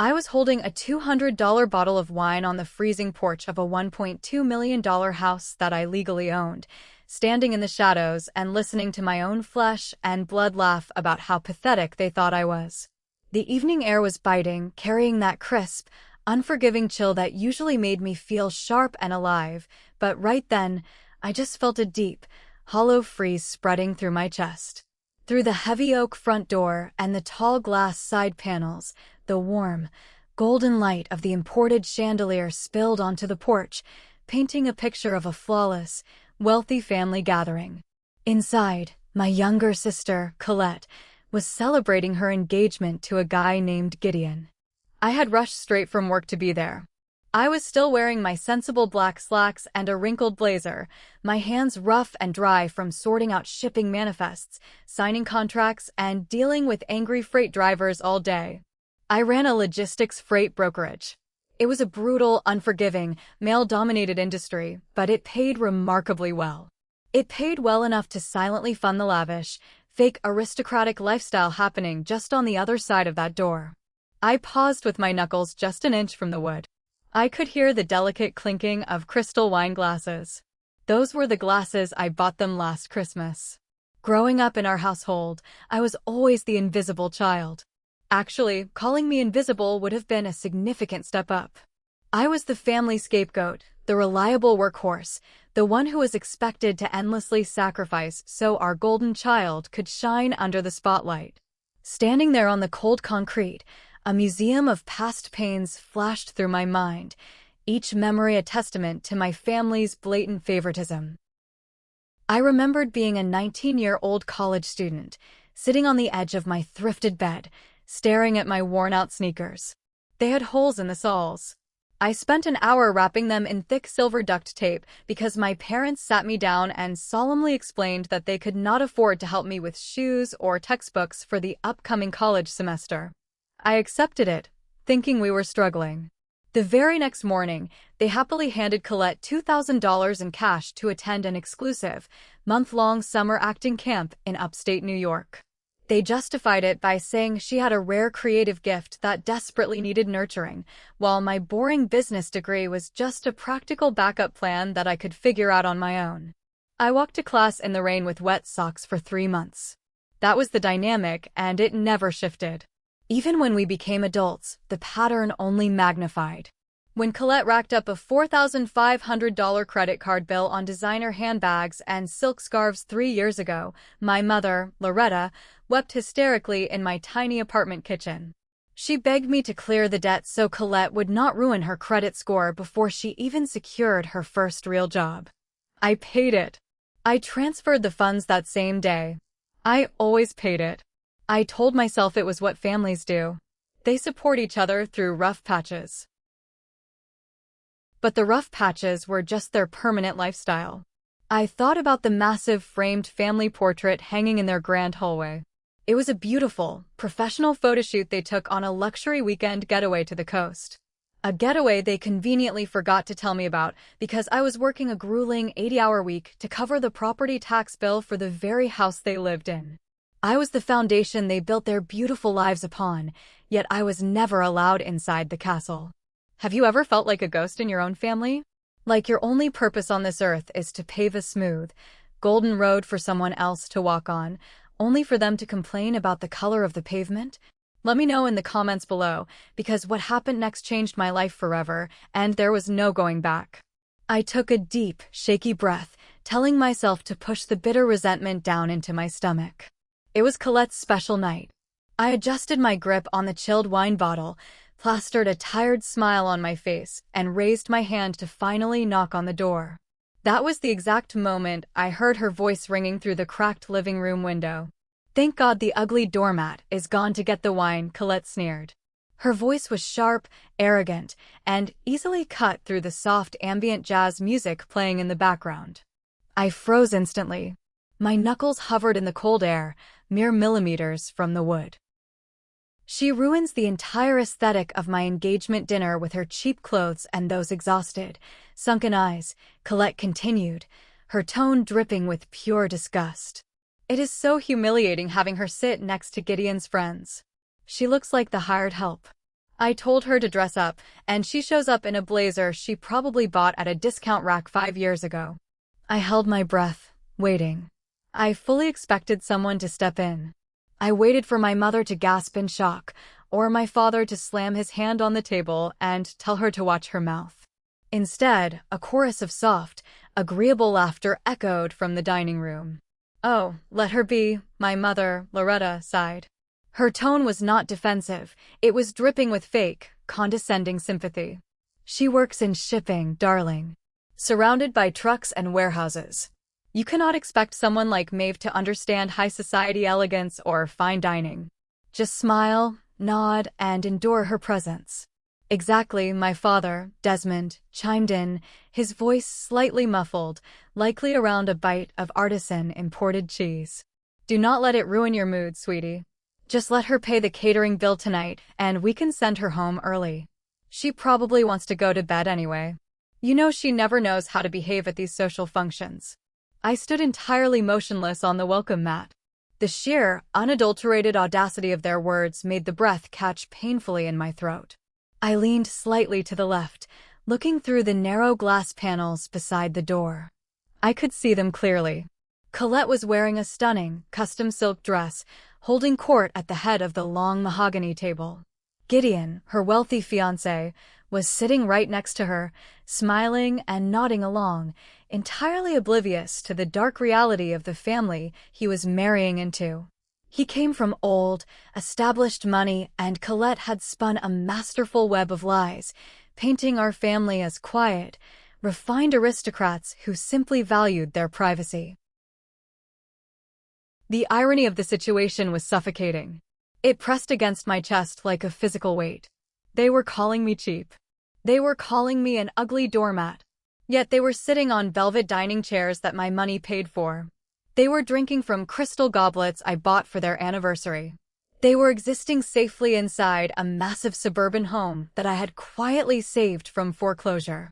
I was holding a $200 bottle of wine on the freezing porch of a $1.2 million house that I legally owned, standing in the shadows and listening to my own flesh and blood laugh about how pathetic they thought I was. The evening air was biting, carrying that crisp, unforgiving chill that usually made me feel sharp and alive, but right then, I just felt a deep, hollow freeze spreading through my chest. Through the heavy oak front door and the tall glass side panels, the warm, golden light of the imported chandelier spilled onto the porch, painting a picture of a flawless, wealthy family gathering. Inside, my younger sister, Colette, was celebrating her engagement to a guy named Gideon. I had rushed straight from work to be there. I was still wearing my sensible black slacks and a wrinkled blazer, my hands rough and dry from sorting out shipping manifests, signing contracts, and dealing with angry freight drivers all day. I ran a logistics freight brokerage. It was a brutal, unforgiving, male-dominated industry, but it paid remarkably well. It paid well enough to silently fund the lavish, fake aristocratic lifestyle happening just on the other side of that door. I paused with my knuckles just an inch from the wood. I could hear the delicate clinking of crystal wine glasses. Those were the glasses I bought them last Christmas. Growing up in our household, I was always the invisible child. Actually, calling me invisible would have been a significant step up. I was the family scapegoat, the reliable workhorse, the one who was expected to endlessly sacrifice so our golden child could shine under the spotlight. Standing there on the cold concrete, a museum of past pains flashed through my mind, each memory a testament to my family's blatant favoritism. I remembered being a 19-year-old college student, sitting on the edge of my thrifted bed, staring at my worn-out sneakers. They had holes in the soles. I spent an hour wrapping them in thick silver duct tape because my parents sat me down and solemnly explained that they could not afford to help me with shoes or textbooks for the upcoming college semester. I accepted it, thinking we were struggling. The very next morning, they happily handed Colette $2,000 in cash to attend an exclusive, month-long summer acting camp in upstate New York. They justified it by saying she had a rare creative gift that desperately needed nurturing, while my boring business degree was just a practical backup plan that I could figure out on my own. I walked to class in the rain with wet socks for 3 months. That was the dynamic, and it never shifted. Even when we became adults, the pattern only magnified. When Colette racked up a $4,500 credit card bill on designer handbags and silk scarves 3 years ago, my mother, Loretta, wept hysterically in my tiny apartment kitchen. She begged me to clear the debt so Colette would not ruin her credit score before she even secured her first real job. I paid it. I transferred the funds that same day. I always paid it. I told myself it was what families do. They support each other through rough patches. But the rough patches were just their permanent lifestyle. I thought about the massive framed family portrait hanging in their grand hallway. It was a beautiful, professional photoshoot they took on a luxury weekend getaway to the coast. A getaway they conveniently forgot to tell me about because I was working a grueling 80-hour week to cover the property tax bill for the very house they lived in. I was the foundation they built their beautiful lives upon, yet I was never allowed inside the castle. Have you ever felt like a ghost in your own family? Like your only purpose on this earth is to pave a smooth, golden road for someone else to walk on, only for them to complain about the color of the pavement? Let me know in the comments below, because what happened next changed my life forever, and there was no going back. I took a deep, shaky breath, telling myself to push the bitter resentment down into my stomach. It was Colette's special night. I adjusted my grip on the chilled wine bottle, plastered a tired smile on my face, and raised my hand to finally knock on the door. That was the exact moment I heard her voice ringing through the cracked living room window. "Thank God the ugly doormat is gone to get the wine," Colette sneered. Her voice was sharp, arrogant, and easily cut through the soft ambient jazz music playing in the background. I froze instantly. My knuckles hovered in the cold air, mere millimeters from the wood. She ruins the entire aesthetic of my engagement dinner with her cheap clothes and those exhausted, sunken eyes, Colette continued, her tone dripping with pure disgust. It is so humiliating having her sit next to Gideon's friends. She looks like the hired help. I told her to dress up, and she shows up in a blazer she probably bought at a discount rack 5 years ago. I held my breath, waiting. I fully expected someone to step in. I waited for my mother to gasp in shock, or my father to slam his hand on the table and tell her to watch her mouth. Instead, a chorus of soft, agreeable laughter echoed from the dining room. "Oh, let her be," my mother, Loretta, sighed. Her tone was not defensive, it was dripping with fake, condescending sympathy. "She works in shipping, darling. Surrounded by trucks and warehouses. You cannot expect someone like Maeve to understand high society elegance or fine dining. Just smile, nod, and endure her presence." "Exactly," my father, Desmond, chimed in, his voice slightly muffled, likely around a bite of artisan imported cheese. "Do not let it ruin your mood, sweetie. Just let her pay the catering bill tonight, and we can send her home early. She probably wants to go to bed anyway. You know she never knows how to behave at these social functions." I stood entirely motionless on the welcome mat. The sheer, unadulterated audacity of their words made the breath catch painfully in my throat. I leaned slightly to the left, looking through the narrow glass panels beside the door. I could see them clearly. Colette was wearing a stunning, custom silk dress, holding court at the head of the long mahogany table. Gideon, her wealthy fiancé, was sitting right next to her, smiling and nodding along, entirely oblivious to the dark reality of the family he was marrying into. He came from old, established money, and Colette had spun a masterful web of lies, painting our family as quiet, refined aristocrats who simply valued their privacy. The irony of the situation was suffocating. It pressed against my chest like a physical weight. They were calling me cheap. They were calling me an ugly doormat. Yet they were sitting on velvet dining chairs that my money paid for. They were drinking from crystal goblets I bought for their anniversary. They were existing safely inside a massive suburban home that I had quietly saved from foreclosure.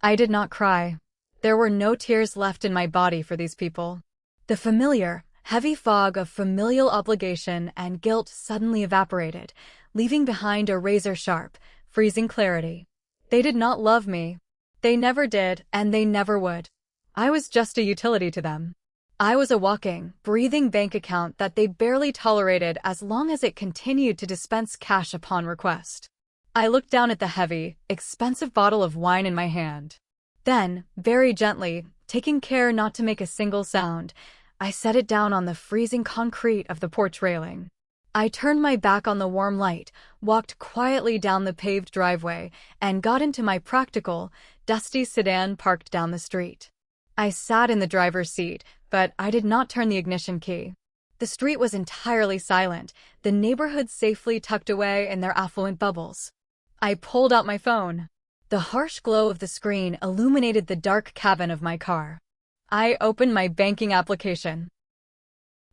I did not cry. There were no tears left in my body for these people. The familiar, heavy fog of familial obligation and guilt suddenly evaporated, leaving behind a razor-sharp, freezing clarity. They did not love me. They never did, and they never would. I was just a utility to them. I was a walking, breathing bank account that they barely tolerated as long as it continued to dispense cash upon request. I looked down at the heavy, expensive bottle of wine in my hand. Then, very gently, taking care not to make a single sound, I set it down on the freezing concrete of the porch railing. I turned my back on the warm light, walked quietly down the paved driveway, and got into my practical, dusty sedan parked down the street. I sat in the driver's seat, but I did not turn the ignition key. The street was entirely silent, the neighborhood safely tucked away in their affluent bubbles. I pulled out my phone. The harsh glow of the screen illuminated the dark cabin of my car. I opened my banking application.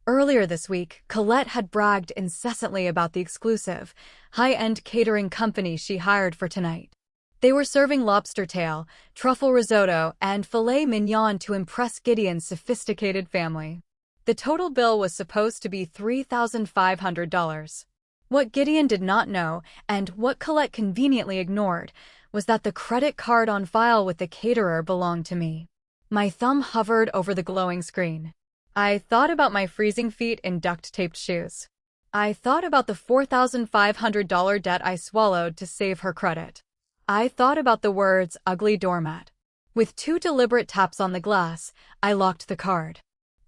Earlier this week, Colette had bragged incessantly about the exclusive, high-end catering company she hired for tonight. They were serving lobster tail, truffle risotto, and filet mignon to impress Gideon's sophisticated family. The total bill was supposed to be $3,500. What Gideon did not know, and what Colette conveniently ignored, was that the credit card on file with the caterer belonged to me. My thumb hovered over the glowing screen. I thought about my freezing feet in duct-taped shoes. I thought about the $4,500 debt I swallowed to save her credit. I thought about the words "ugly doormat." With 2 deliberate taps on the glass, I locked the card.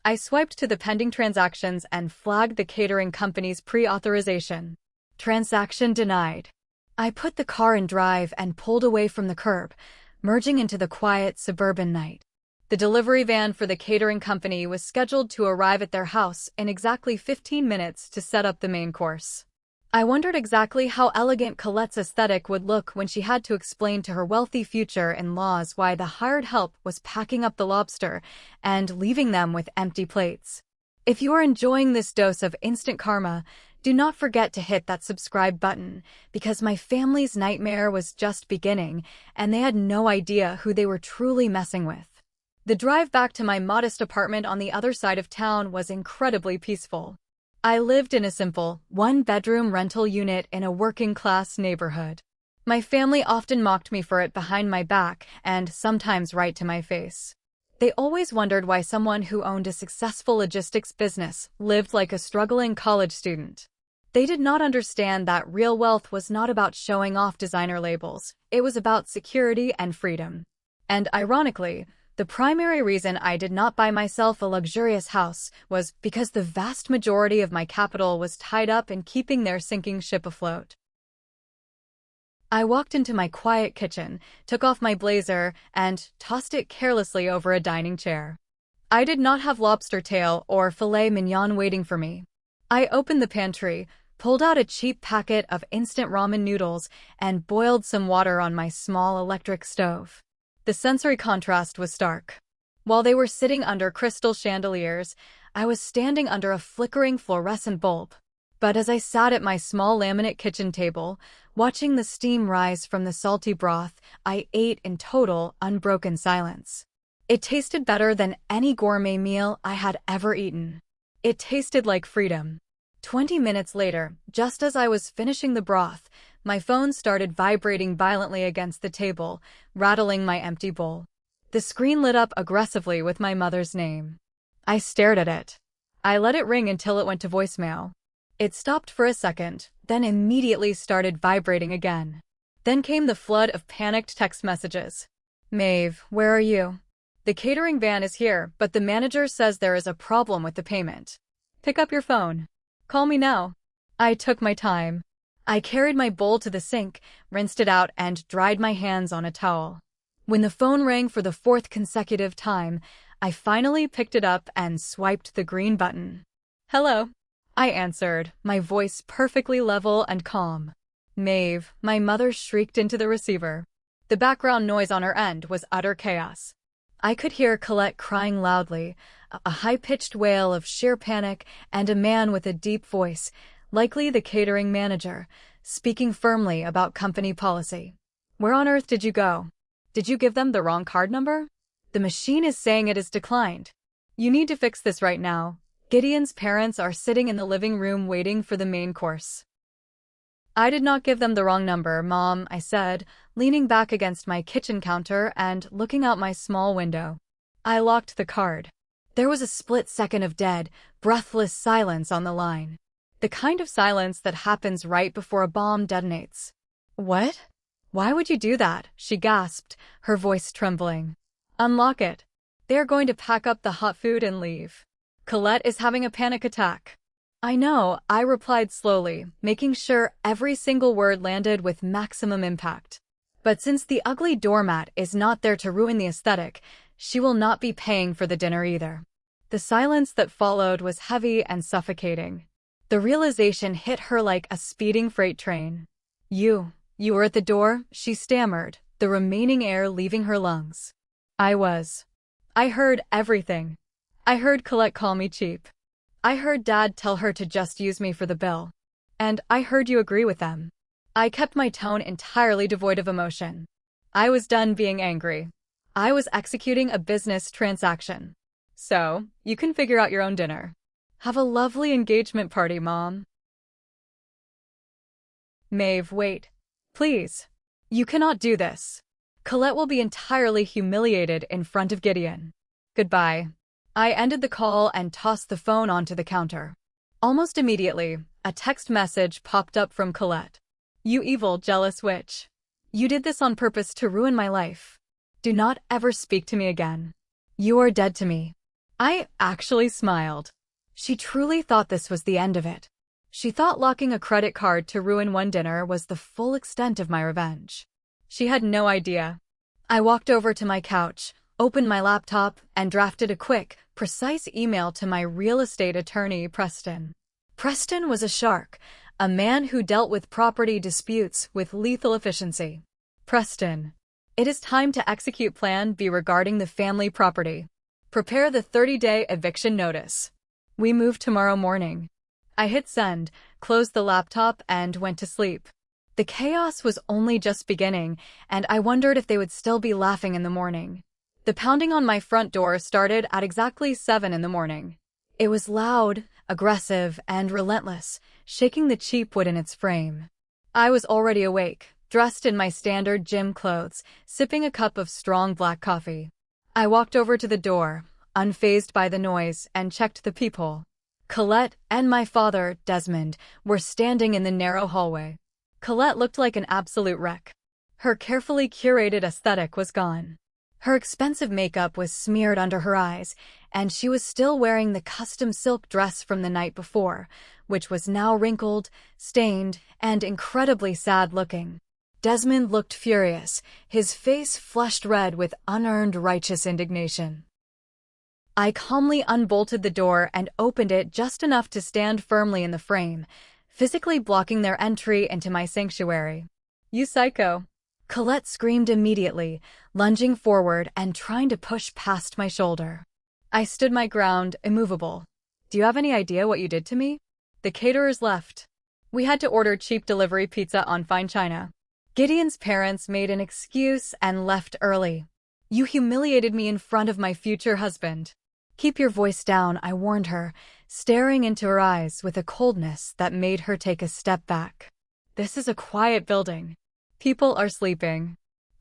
I swiped to the pending transactions and flagged the catering company's pre-authorization. Transaction denied. I put the car in drive and pulled away from the curb, merging into the quiet suburban night. The delivery van for the catering company was scheduled to arrive at their house in exactly 15 minutes to set up the main course. I wondered exactly how elegant Colette's aesthetic would look when she had to explain to her wealthy future-in-laws why the hired help was packing up the lobster and leaving them with empty plates. If you are enjoying this dose of instant karma, do not forget to hit that subscribe button, because my family's nightmare was just beginning, and they had no idea who they were truly messing with. The drive back to my modest apartment on the other side of town was incredibly peaceful. I lived in a simple, one-bedroom rental unit in a working-class neighborhood. My family often mocked me for it behind my back and sometimes right to my face. They always wondered why someone who owned a successful logistics business lived like a struggling college student. They did not understand that real wealth was not about showing off designer labels. It was about security and freedom. And ironically, the primary reason I did not buy myself a luxurious house was because the vast majority of my capital was tied up in keeping their sinking ship afloat. I walked into my quiet kitchen, took off my blazer, and tossed it carelessly over a dining chair. I did not have lobster tail or filet mignon waiting for me. I opened the pantry, pulled out a cheap packet of instant ramen noodles, and boiled some water on my small electric stove. The sensory contrast was stark. While they were sitting under crystal chandeliers, I was standing under a flickering fluorescent bulb. But as I sat at my small laminate kitchen table, watching the steam rise from the salty broth, I ate in total, unbroken silence. It tasted better than any gourmet meal I had ever eaten. It tasted like freedom. 20 minutes later, just as I was finishing the broth, my phone started vibrating violently against the table, rattling my empty bowl. The screen lit up aggressively with my mother's name. I stared at it. I let it ring until it went to voicemail. It stopped for a second, then immediately started vibrating again. Then came the flood of panicked text messages. Maeve, where are you? The catering van is here, but the manager says there is a problem with the payment. Pick up your phone. Call me now. I took my time. I carried my bowl to the sink, rinsed it out, and dried my hands on a towel. When the phone rang for the fourth consecutive time, I finally picked it up and swiped the green button. Hello. I answered, my voice perfectly level and calm. Maeve, my mother shrieked into the receiver. The background noise on her end was utter chaos. I could hear Colette crying loudly, a high-pitched wail of sheer panic, and a man with a deep voice, likely the catering manager, speaking firmly about company policy. Where on earth did you go? Did you give them the wrong card number? The machine is saying it is declined. You need to fix this right now. Gideon's parents are sitting in the living room waiting for the main course. I did not give them the wrong number, Mom, I said, leaning back against my kitchen counter and looking out my small window. I locked the card. There was a split second of dead, breathless silence on the line. The kind of silence that happens right before a bomb detonates. What? Why would you do that? She gasped, her voice trembling. Unlock it. They are going to pack up the hot food and leave. Colette is having a panic attack. I know, I replied slowly, making sure every single word landed with maximum impact. But since the ugly doormat is not there to ruin the aesthetic, she will not be paying for the dinner either. The silence that followed was heavy and suffocating. The realization hit her like a speeding freight train. You were at the door, she stammered, the remaining air leaving her lungs. I was. I heard everything. I heard Colette call me cheap. I heard Dad tell her to just use me for the bill. And I heard you agree with them. I kept my tone entirely devoid of emotion. I was done being angry. I was executing a business transaction. So, you can figure out your own dinner. Have a lovely engagement party, Mom. Maeve, wait. Please. You cannot do this. Colette will be entirely humiliated in front of Gideon. Goodbye. I ended the call and tossed the phone onto the counter. Almost immediately, a text message popped up from Colette. You evil, jealous witch. You did this on purpose to ruin my life. Do not ever speak to me again. You are dead to me. I actually smiled. She truly thought this was the end of it. She thought locking a credit card to ruin one dinner was the full extent of my revenge. She had no idea. I walked over to my couch, opened my laptop, and drafted a quick, precise email to my real estate attorney, Preston. Preston was a shark, a man who dealt with property disputes with lethal efficiency. Preston. It is time to execute Plan B regarding the family property. Prepare the 30-day eviction notice. We move tomorrow morning. I hit send, closed the laptop, and went to sleep. The chaos was only just beginning, and I wondered if they would still be laughing in the morning. The pounding on my front door started at exactly 7 in the morning. It was loud, aggressive and relentless, shaking the cheap wood in its frame. I was already awake, dressed in my standard gym clothes, sipping a cup of strong black coffee. I walked over to the door, unfazed by the noise, and checked the peephole. Colette and my father, Desmond, were standing in the narrow hallway. Colette looked like an absolute wreck. Her carefully curated aesthetic was gone. Her expensive makeup was smeared under her eyes, and she was still wearing the custom silk dress from the night before, which was now wrinkled, stained, and incredibly sad-looking. Desmond looked furious, his face flushed red with unearned righteous indignation. I calmly unbolted the door and opened it just enough to stand firmly in the frame, physically blocking their entry into my sanctuary. "You psycho!" Colette screamed immediately, lunging forward and trying to push past my shoulder. I stood my ground, immovable. "Do you have any idea what you did to me?" The caterers left. We had to order cheap delivery pizza on fine china. Gideon's parents made an excuse and left early. "You humiliated me in front of my future husband." "Keep your voice down," I warned her, staring into her eyes with a coldness that made her take a step back. "This is a quiet building. People are sleeping."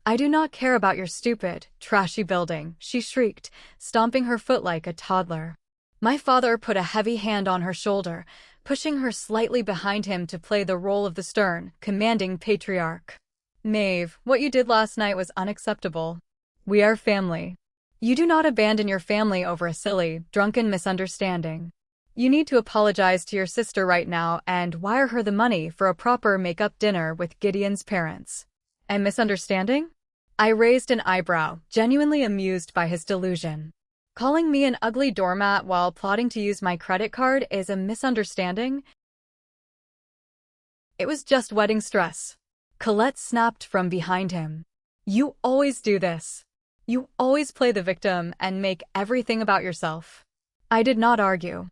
"I do not care about your stupid, trashy building," she shrieked, stomping her foot like a toddler. My father put a heavy hand on her shoulder, pushing her slightly behind him to play the role of the stern, commanding patriarch. "Maeve, what you did last night was unacceptable. We are family. You do not abandon your family over a silly, drunken misunderstanding. You need to apologize to your sister right now and wire her the money for a proper make-up dinner with Gideon's parents." "A misunderstanding?" I raised an eyebrow, genuinely amused by his delusion. "Calling me an ugly doormat while plotting to use my credit card is a misunderstanding?" "It was just wedding stress." Colette snapped from behind him. "You always do this. You always play the victim and make everything about yourself." I did not argue.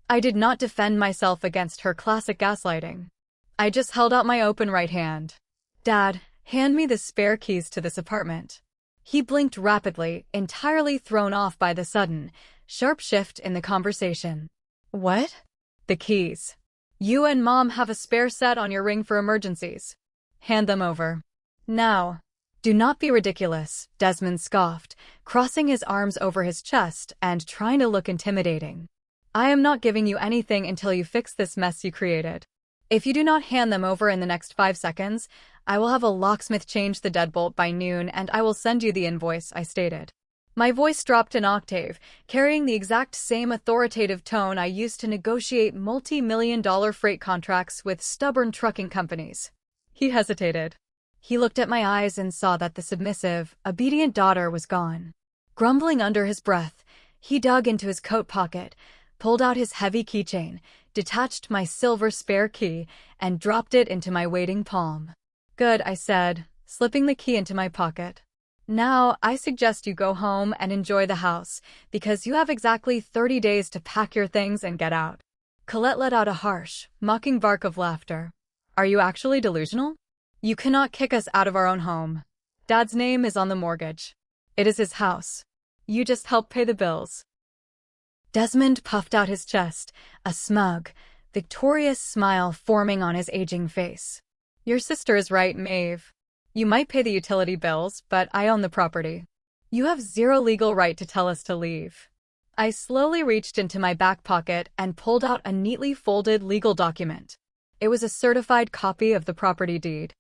I did not defend myself against her classic gaslighting. I just held out my open right hand. "Dad, hand me the spare keys to this apartment." He blinked rapidly, entirely thrown off by the sudden, sharp shift in the conversation. "What?" "The keys. You and Mom have a spare set on your ring for emergencies. Hand them over. Now." "Do not be ridiculous," Desmond scoffed, crossing his arms over his chest and trying to look intimidating. "I am not giving you anything until you fix this mess you created. If you do not hand them over in the next 5 seconds, I will have a locksmith change the deadbolt by noon and I will send you the invoice," I stated. My voice dropped an octave, carrying the exact same authoritative tone I used to negotiate multi-million-dollar freight contracts with stubborn trucking companies. He hesitated. He looked at my eyes and saw that the submissive, obedient daughter was gone. Grumbling under his breath, he dug into his coat pocket, pulled out his heavy keychain, detached my silver spare key, and dropped it into my waiting palm. "Good," I said, slipping the key into my pocket. "Now, I suggest you go home and enjoy the house, because you have exactly 30 days to pack your things and get out." Colette let out a harsh, mocking bark of laughter. "Are you actually delusional? You cannot kick us out of our own home. Dad's name is on the mortgage. It is his house. You just help pay the bills." Desmond puffed out his chest, a smug, victorious smile forming on his aging face. "Your sister is right, Maeve. You might pay the utility bills, but I own the property. You have zero legal right to tell us to leave." I slowly reached into my back pocket and pulled out a neatly folded legal document. It was a certified copy of the property deed.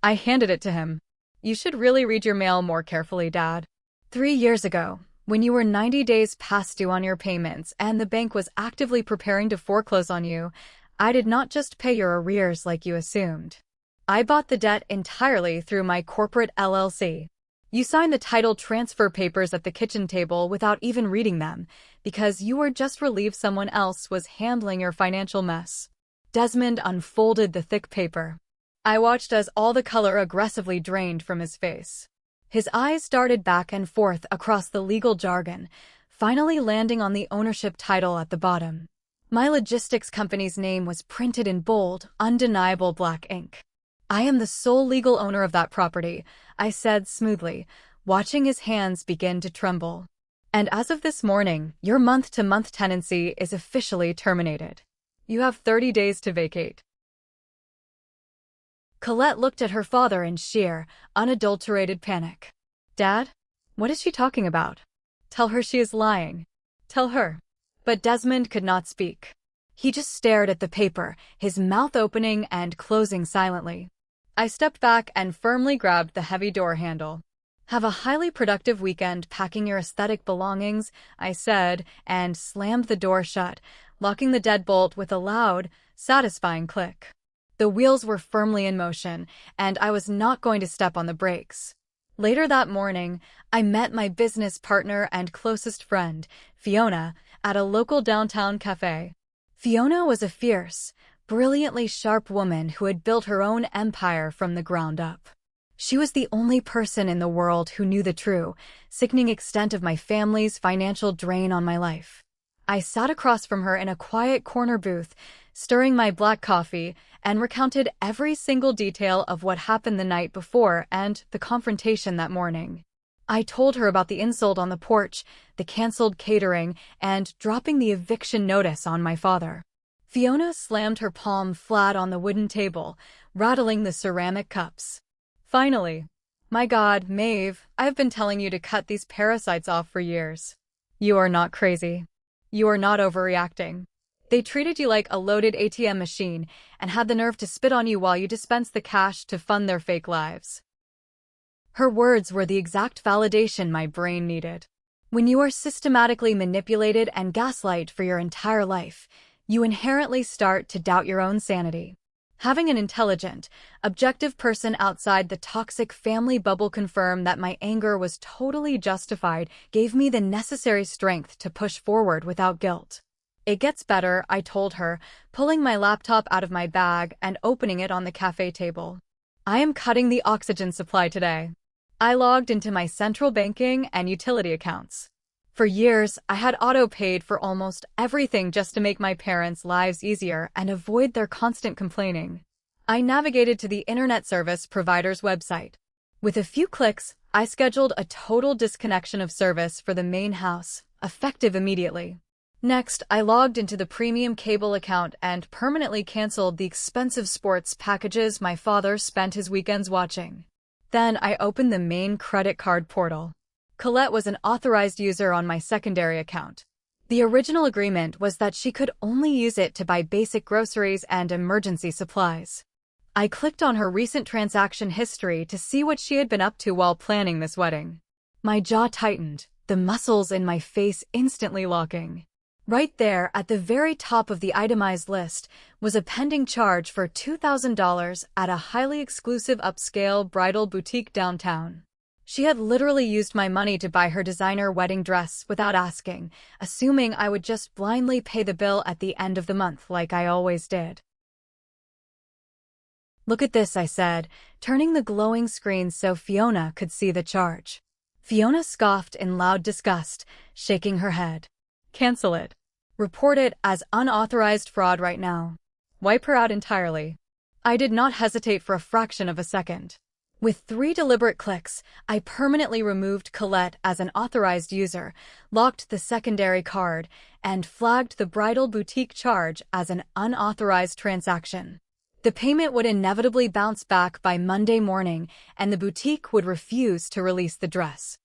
I handed it to him. "You should really read your mail more carefully, Dad. 3 years ago, when you were 90 days past due on your payments and the bank was actively preparing to foreclose on you, I did not just pay your arrears like you assumed. I bought the debt entirely through my corporate LLC. You signed the title transfer papers at the kitchen table without even reading them, because you were just relieved someone else was handling your financial mess." Desmond unfolded the thick paper. I watched as all the color aggressively drained from his face. His eyes darted back and forth across the legal jargon, finally landing on the ownership title at the bottom. My logistics company's name was printed in bold, undeniable black ink. "I am the sole legal owner of that property," I said smoothly, watching his hands begin to tremble. And as of this morning, your month-to-month tenancy is officially terminated. You have 30 days to vacate. Colette looked at her father in sheer, unadulterated panic. Dad? What is she talking about? Tell her she is lying. Tell her. But Desmond could not speak. He just stared at the paper, his mouth opening and closing silently. I stepped back and firmly grabbed the heavy door handle. Have a highly productive weekend packing your aesthetic belongings, I said, and slammed the door shut, locking the deadbolt with a loud, satisfying click. The wheels were firmly in motion, and I was not going to step on the brakes. Later that morning, I met my business partner and closest friend, Fiona, at a local downtown cafe. Fiona was a fierce, brilliantly sharp woman who had built her own empire from the ground up. She was the only person in the world who knew the true, sickening extent of my family's financial drain on my life. I sat across from her in a quiet corner booth, stirring my black coffee, and recounted every single detail of what happened the night before and the confrontation that morning. I told her about the insult on the porch, the canceled catering, and dropping the eviction notice on my father. Fiona slammed her palm flat on the wooden table, rattling the ceramic cups. Finally. My God, Maeve, I've been telling you to cut these parasites off for years. You are not crazy. You are not overreacting. They treated you like a loaded ATM machine and had the nerve to spit on you while you dispensed the cash to fund their fake lives. Her words were the exact validation my brain needed. When you are systematically manipulated and gaslighted for your entire life, you inherently start to doubt your own sanity. Having an intelligent, objective person outside the toxic family bubble confirm that my anger was totally justified gave me the necessary strength to push forward without guilt. It gets better, I told her, pulling my laptop out of my bag and opening it on the cafe table. I am cutting the oxygen supply today. I logged into my central banking and utility accounts. For years, I had auto-paid for almost everything just to make my parents' lives easier and avoid their constant complaining. I navigated to the internet service provider's website. With a few clicks, I scheduled a total disconnection of service for the main house, effective immediately. Next, I logged into the premium cable account and permanently canceled the expensive sports packages my father spent his weekends watching. Then I opened the main credit card portal. Colette was an authorized user on my secondary account. The original agreement was that she could only use it to buy basic groceries and emergency supplies. I clicked on her recent transaction history to see what she had been up to while planning this wedding. My jaw tightened, the muscles in my face instantly locking. Right there, at the very top of the itemized list, was a pending charge for $2,000 at a highly exclusive upscale bridal boutique downtown. She had literally used my money to buy her designer wedding dress without asking, assuming I would just blindly pay the bill at the end of the month like I always did. Look at this, I said, turning the glowing screen so Fiona could see the charge. Fiona scoffed in loud disgust, shaking her head. Cancel it. Report it as unauthorized fraud right now. Wipe her out entirely. I did not hesitate for a fraction of a second. With 3 deliberate clicks, I permanently removed Colette as an authorized user, locked the secondary card, and flagged the bridal boutique charge as an unauthorized transaction. The payment would inevitably bounce back by Monday morning, and the boutique would refuse to release the dress.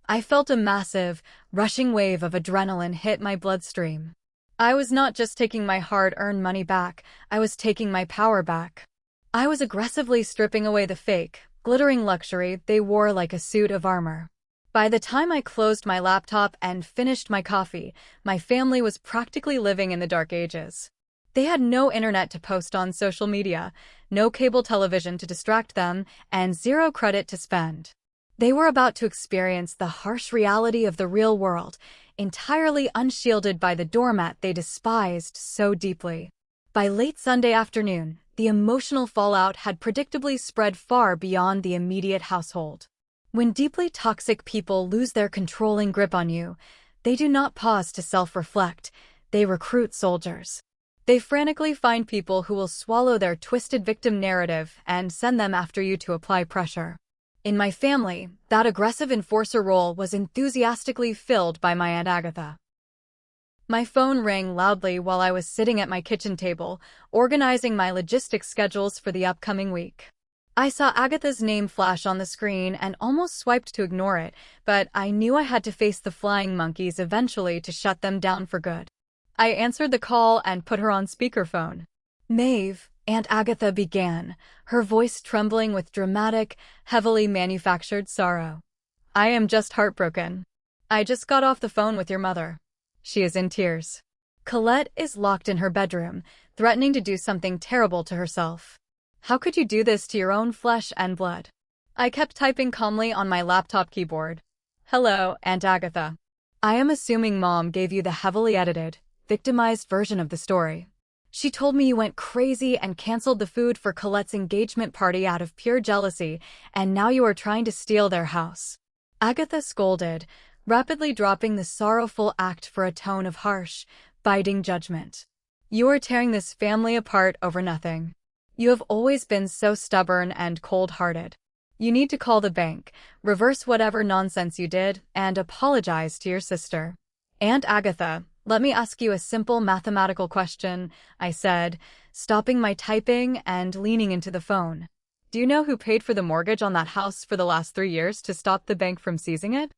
I felt a massive, rushing wave of adrenaline hit my bloodstream. I was not just taking my hard-earned money back, I was taking my power back. I was aggressively stripping away the fake, glittering luxury they wore like a suit of armor. By the time I closed my laptop and finished my coffee, my family was practically living in the dark ages. They had no internet to post on social media, no cable television to distract them, and 0 credit to spend. They were about to experience the harsh reality of the real world, entirely unshielded by the doormat they despised so deeply. By late Sunday afternoon, the emotional fallout had predictably spread far beyond the immediate household. When deeply toxic people lose their controlling grip on you, they do not pause to self-reflect, they recruit soldiers. They frantically find people who will swallow their twisted victim narrative and send them after you to apply pressure. In my family, that aggressive enforcer role was enthusiastically filled by my Aunt Agatha. My phone rang loudly while I was sitting at my kitchen table, organizing my logistics schedules for the upcoming week. I saw Agatha's name flash on the screen and almost swiped to ignore it, but I knew I had to face the flying monkeys eventually to shut them down for good. I answered the call and put her on speakerphone. "Maeve," Aunt Agatha began, her voice trembling with dramatic, heavily manufactured sorrow. "I am just heartbroken. I just got off the phone with your mother. She is in tears. Colette is locked in her bedroom, threatening to do something terrible to herself. How could you do this to your own flesh and blood?" I kept typing calmly on my laptop keyboard. "Hello, Aunt Agatha. I am assuming Mom gave you the heavily edited, victimized version of the story. She told me you went crazy and canceled the food for Colette's engagement party out of pure jealousy, and now you are trying to steal their house." Agatha scolded, rapidly dropping the sorrowful act for a tone of harsh, biting judgment. "You are tearing this family apart over nothing. You have always been so stubborn and cold-hearted. You need to call the bank, reverse whatever nonsense you did, and apologize to your sister." "Aunt Agatha, let me ask you a simple mathematical question," I said, stopping my typing and leaning into the phone. "Do you know who paid for the mortgage on that house for the last 3 years to stop the bank from seizing it?"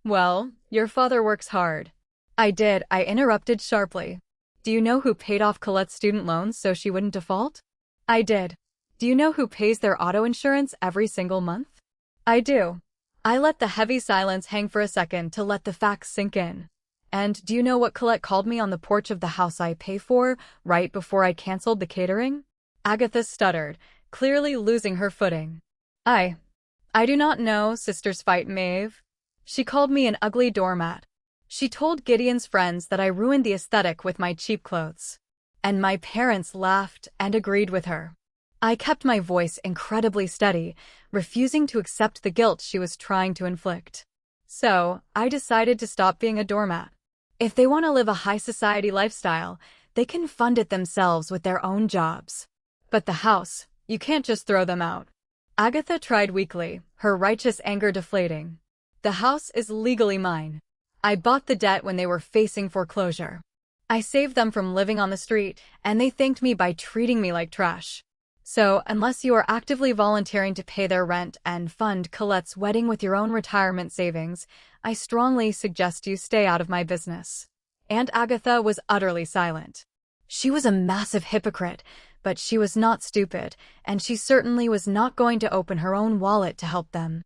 "Well, your father works hard." I interrupted sharply. "Do you know who paid off Colette's student loans so she wouldn't default?" I did. "Do you know who pays their auto insurance every single month?" I do. I let the heavy silence hang for a second to let the facts sink in. "And do you know what Colette called me on the porch of the house I pay for, right before I canceled the catering?" Agatha stuttered, clearly losing her footing. I do not know, sisters fight, Maeve. She called me an ugly doormat. She told Gideon's friends that I ruined the aesthetic with my cheap clothes. And my parents laughed and agreed with her." I kept my voice incredibly steady, refusing to accept the guilt she was trying to inflict. "So, I decided to stop being a doormat. If they want to live a high society lifestyle, they can fund it themselves with their own jobs. But the house, you can't just throw them out." Agatha tried weakly, her righteous anger deflating. "The house is legally mine. I bought the debt when they were facing foreclosure. I saved them from living on the street, and they thanked me by treating me like trash. So, unless you are actively volunteering to pay their rent and fund Colette's wedding with your own retirement savings, I strongly suggest you stay out of my business." Aunt Agatha was utterly silent. She was a massive hypocrite, but she was not stupid, and she certainly was not going to open her own wallet to help them.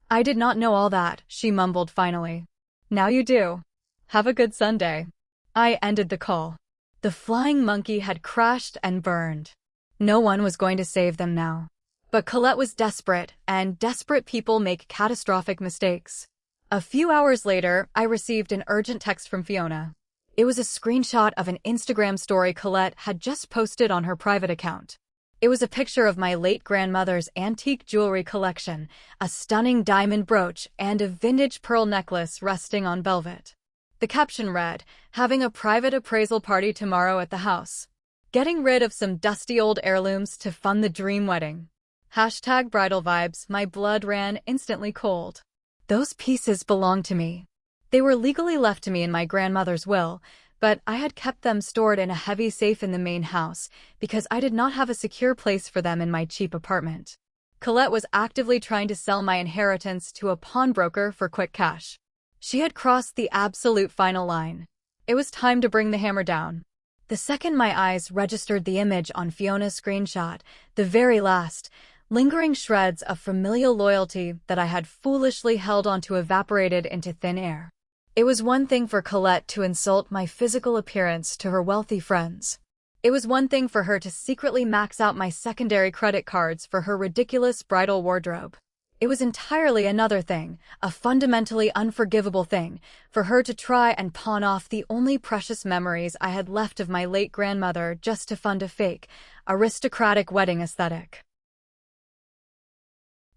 I did not know all that," she mumbled finally. "Now you do. Have a good Sunday." I ended the call. The flying monkey had crashed and burned. No one was going to save them now. But Colette was desperate, and desperate people make catastrophic mistakes. A few hours later, I received an urgent text from Fiona. It was a screenshot of an Instagram story Colette had just posted on her private account. It was a picture of my late grandmother's antique jewelry collection, a stunning diamond brooch and a vintage pearl necklace resting on velvet. The caption read, "Having a private appraisal party tomorrow at the house. Getting rid of some dusty old heirlooms to fund the dream wedding." #bridal vibes. My blood ran instantly cold. Those pieces belonged to me. They were legally left to me in my grandmother's will, but I had kept them stored in a heavy safe in the main house because I did not have a secure place for them in my cheap apartment. Colette was actively trying to sell my inheritance to a pawnbroker for quick cash. She had crossed the absolute final line. It was time to bring the hammer down. The second my eyes registered the image on Fiona's screenshot, the very last, lingering shreds of familial loyalty that I had foolishly held onto evaporated into thin air. It was one thing for Colette to insult my physical appearance to her wealthy friends. It was one thing for her to secretly max out my secondary credit cards for her ridiculous bridal wardrobe. It was entirely another thing, a fundamentally unforgivable thing, for her to try and pawn off the only precious memories I had left of my late grandmother just to fund a fake, aristocratic wedding aesthetic.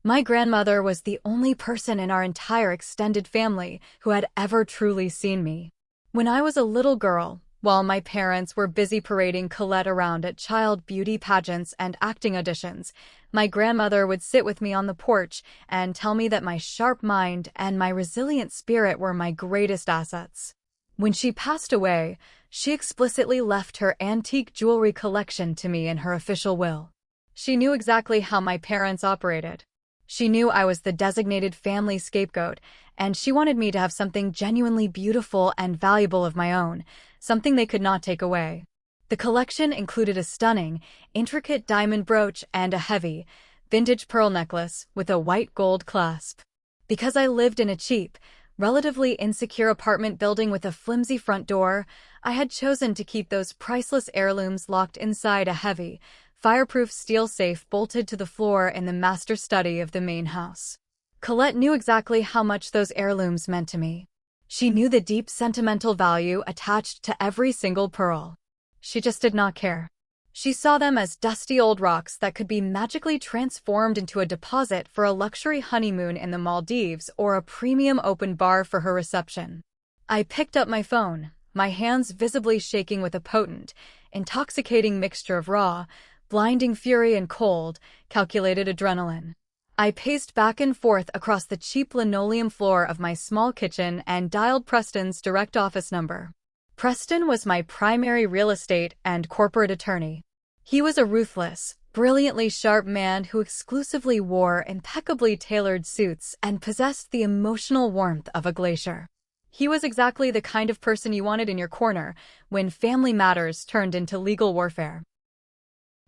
My grandmother was the only person in our entire extended family who had ever truly seen me. When I was a little girl, While my parents were busy parading Colette around at child beauty pageants and acting auditions, my grandmother would sit with me on the porch and tell me that my sharp mind and my resilient spirit were my greatest assets. When she passed away, she explicitly left her antique jewelry collection to me in her official will. She knew exactly how my parents operated. She knew I was the designated family scapegoat, and she wanted me to have something genuinely beautiful and valuable of my own, something they could not take away. The collection included a stunning, intricate diamond brooch and a heavy, vintage pearl necklace with a white gold clasp. Because I lived in a cheap, relatively insecure apartment building with a flimsy front door, I had chosen to keep those priceless heirlooms locked inside a heavy, fireproof steel safe bolted to the floor in the master study of the main house. Colette knew exactly how much those heirlooms meant to me. She knew the deep sentimental value attached to every single pearl. She just did not care. She saw them as dusty old rocks that could be magically transformed into a deposit for a luxury honeymoon in the Maldives or a premium open bar for her reception. I picked up my phone, my hands visibly shaking with a potent, intoxicating mixture of raw, blinding fury and cold, calculated adrenaline. I paced back and forth across the cheap linoleum floor of my small kitchen and dialed Preston's direct office number. Preston was my primary real estate and corporate attorney. He was a ruthless, brilliantly sharp man who exclusively wore impeccably tailored suits and possessed the emotional warmth of a glacier. He was exactly the kind of person you wanted in your corner when family matters turned into legal warfare.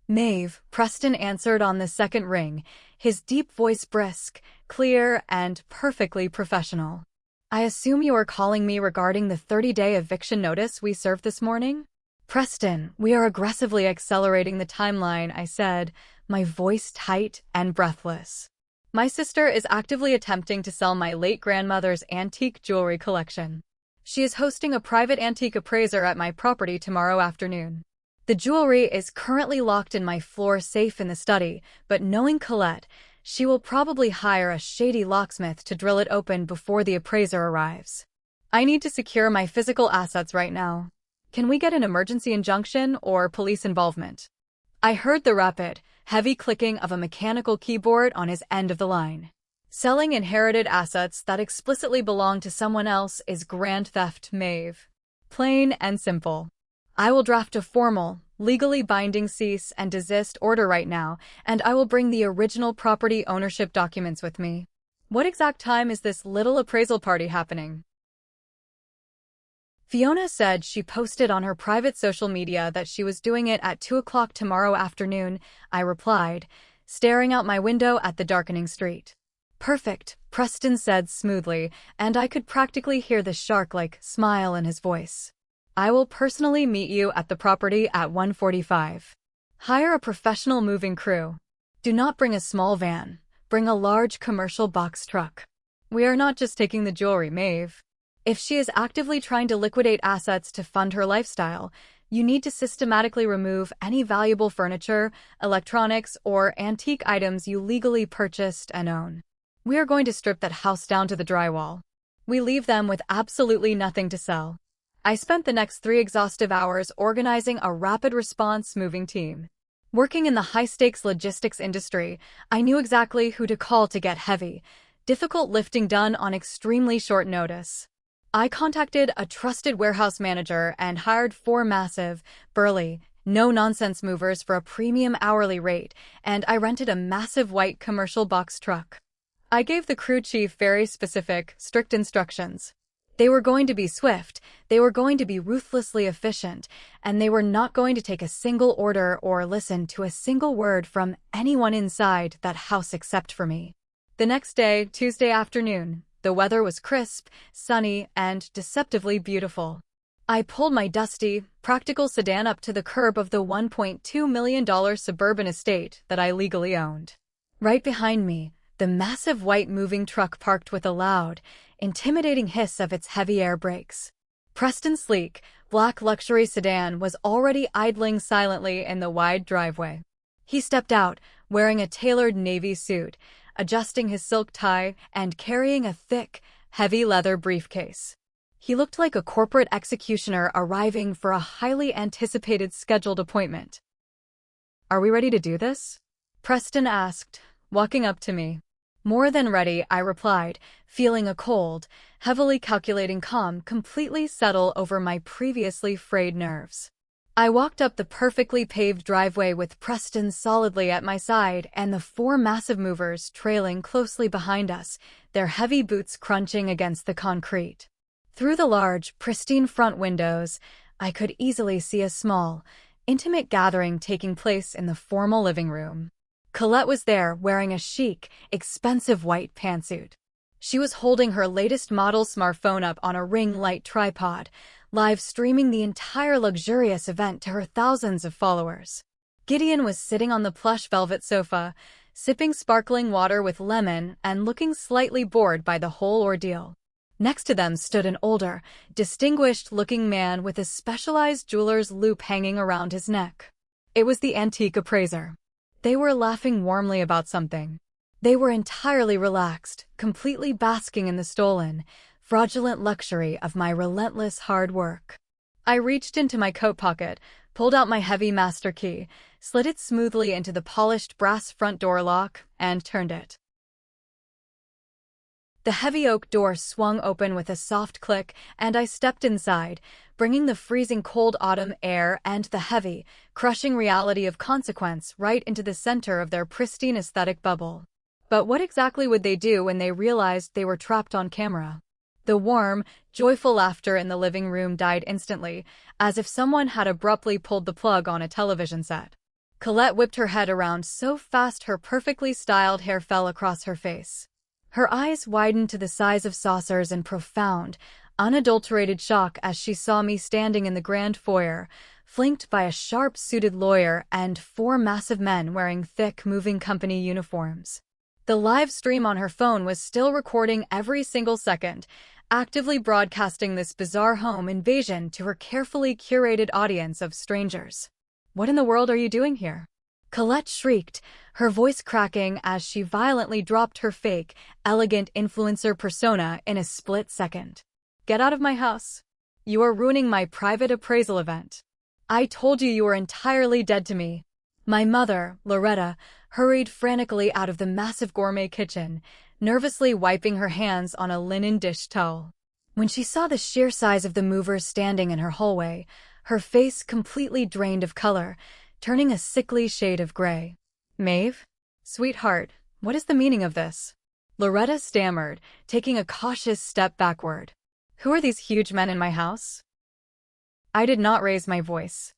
Maeve, Preston answered on the second ring, his deep voice brisk, clear, and perfectly professional. I assume you are calling me regarding the 30-day eviction notice we served this morning? Preston, we are aggressively accelerating the timeline, I said, my voice tight and breathless. My sister is actively attempting to sell my late grandmother's antique jewelry collection. She is hosting a private antique appraiser at my property tomorrow afternoon. The jewelry is currently locked in my floor safe in the study, but knowing Colette, she will probably hire a shady locksmith to drill it open before the appraiser arrives. I need to secure my physical assets right now. Can we get an emergency injunction or police involvement? I heard the rapid, heavy clicking of a mechanical keyboard on his end of the line. Selling inherited assets that explicitly belong to someone else is grand theft, Maeve. Plain and simple. I will draft a formal, legally binding cease and desist order right now, and I will bring the original property ownership documents with me. What exact time is this little appraisal party happening? Fiona said she posted on her private social media that she was doing it at 2 o'clock tomorrow afternoon, I replied, staring out my window at the darkening street. Perfect, Preston said smoothly, and I could practically hear the shark-like smile in his voice. I will personally meet you at the property at 1:45. Hire a professional moving crew. Do not bring a small van. Bring a large commercial box truck. We are not just taking the jewelry, Maeve. If she is actively trying to liquidate assets to fund her lifestyle, you need to systematically remove any valuable furniture, electronics, or antique items you legally purchased and own. We are going to strip that house down to the drywall. We leave them with absolutely nothing to sell. I spent the next 3 exhaustive hours organizing a rapid response moving team. Working in the high-stakes logistics industry, I knew exactly who to call to get heavy, difficult lifting done on extremely short notice. I contacted a trusted warehouse manager and hired 4 massive, burly, no-nonsense movers for a premium hourly rate, and I rented a massive white commercial box truck. I gave the crew chief very specific, strict instructions. They were going to be swift, they were going to be ruthlessly efficient, and they were not going to take a single order or listen to a single word from anyone inside that house except for me. The next day, Tuesday afternoon, the weather was crisp, sunny, and deceptively beautiful. I pulled my dusty, practical sedan up to the curb of the $1.2 million suburban estate that I legally owned. Right behind me, the massive white moving truck parked with a loud, intimidating hiss of its heavy air brakes. Preston's sleek, black luxury sedan was already idling silently in the wide driveway. He stepped out, wearing a tailored navy suit, adjusting his silk tie and carrying a thick, heavy leather briefcase. He looked like a corporate executioner arriving for a highly anticipated scheduled appointment. "Are we ready to do this?" Preston asked, walking up to me. "More than ready," I replied, feeling a cold, heavily calculating calm completely settle over my previously frayed nerves. I walked up the perfectly paved driveway with Preston solidly at my side and the four massive movers trailing closely behind us, their heavy boots crunching against the concrete. Through the large, pristine front windows, I could easily see a small, intimate gathering taking place in the formal living room. Colette was there, wearing a chic, expensive white pantsuit. She was holding her latest model smartphone up on a ring light tripod, live streaming the entire luxurious event to her thousands of followers. Gideon was sitting on the plush velvet sofa, sipping sparkling water with lemon and looking slightly bored by the whole ordeal. Next to them stood an older, distinguished-looking man with a specialized jeweler's loop hanging around his neck. It was the antique appraiser. They were laughing warmly about something. They were entirely relaxed, completely basking in the stolen, fraudulent luxury of my relentless hard work. I reached into my coat pocket, pulled out my heavy master key, slid it smoothly into the polished brass front door lock, and turned it. The heavy oak door swung open with a soft click, and I stepped inside, bringing the freezing cold autumn air and the heavy, crushing reality of consequence right into the center of their pristine aesthetic bubble. But what exactly would they do when they realized they were trapped on camera? The warm, joyful laughter in the living room died instantly, as if someone had abruptly pulled the plug on a television set. Colette whipped her head around so fast her perfectly styled hair fell across her face. Her eyes widened to the size of saucers in profound, unadulterated shock as she saw me standing in the grand foyer, flanked by a sharp-suited lawyer and four massive men wearing thick, moving company uniforms. The live stream on her phone was still recording every single second, actively broadcasting this bizarre home invasion to her carefully curated audience of strangers. "What in the world are you doing here?" Colette shrieked, her voice cracking as she violently dropped her fake, elegant influencer persona in a split second. "Get out of my house. You are ruining my private appraisal event. I told you you were entirely dead to me." My mother, Loretta, hurried frantically out of the massive gourmet kitchen, nervously wiping her hands on a linen dish towel. When she saw the sheer size of the movers standing in her hallway, her face completely drained of color, turning a sickly shade of gray. "Maeve? Sweetheart, what is the meaning of this?" Loretta stammered, taking a cautious step backward. "Who are these huge men in my house?" I did not raise my voice.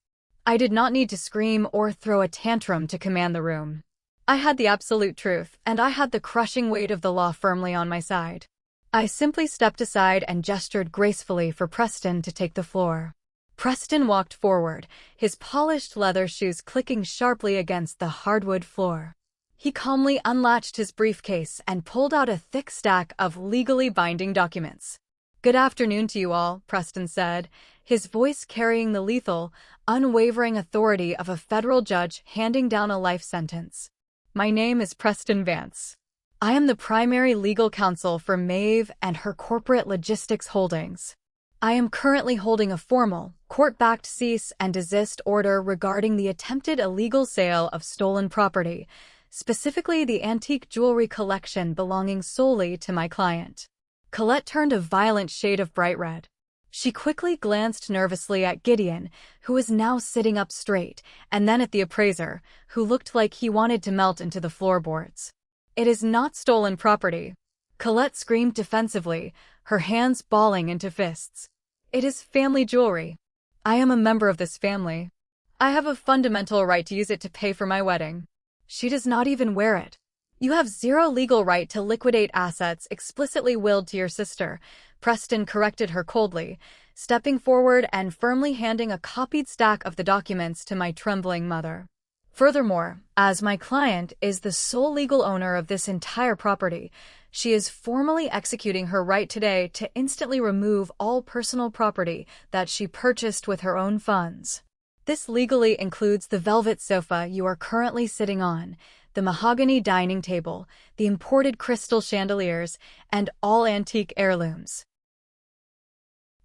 I did not need to scream or throw a tantrum to command the room. I had the absolute truth, and I had the crushing weight of the law firmly on my side. I simply stepped aside and gestured gracefully for Preston to take the floor. Preston walked forward, his polished leather shoes clicking sharply against the hardwood floor. He calmly unlatched his briefcase and pulled out a thick stack of legally binding documents. "Good afternoon to you all," Preston said, his voice carrying the lethal, unwavering authority of a federal judge handing down a life sentence. "My name is Preston Vance. I am the primary legal counsel for Maeve and her corporate logistics holdings. I am currently holding a formal, court-backed cease and desist order regarding the attempted illegal sale of stolen property, specifically the antique jewelry collection belonging solely to my client." Colette turned a violent shade of bright red. She quickly glanced nervously at Gideon, who was now sitting up straight, and then at the appraiser, who looked like he wanted to melt into the floorboards. "It is not stolen property," Colette screamed defensively, her hands balling into fists. "It is family jewelry. I am a member of this family. I have a fundamental right to use it to pay for my wedding. She does not even wear it. You have zero legal right to liquidate assets explicitly willed to your sister," Preston corrected her coldly, stepping forward and firmly handing a copied stack of the documents to my trembling mother. "Furthermore, as my client is the sole legal owner of this entire property, she is formally executing her right today to instantly remove all personal property that she purchased with her own funds. This legally includes the velvet sofa you are currently sitting on, the mahogany dining table, the imported crystal chandeliers, and all antique heirlooms."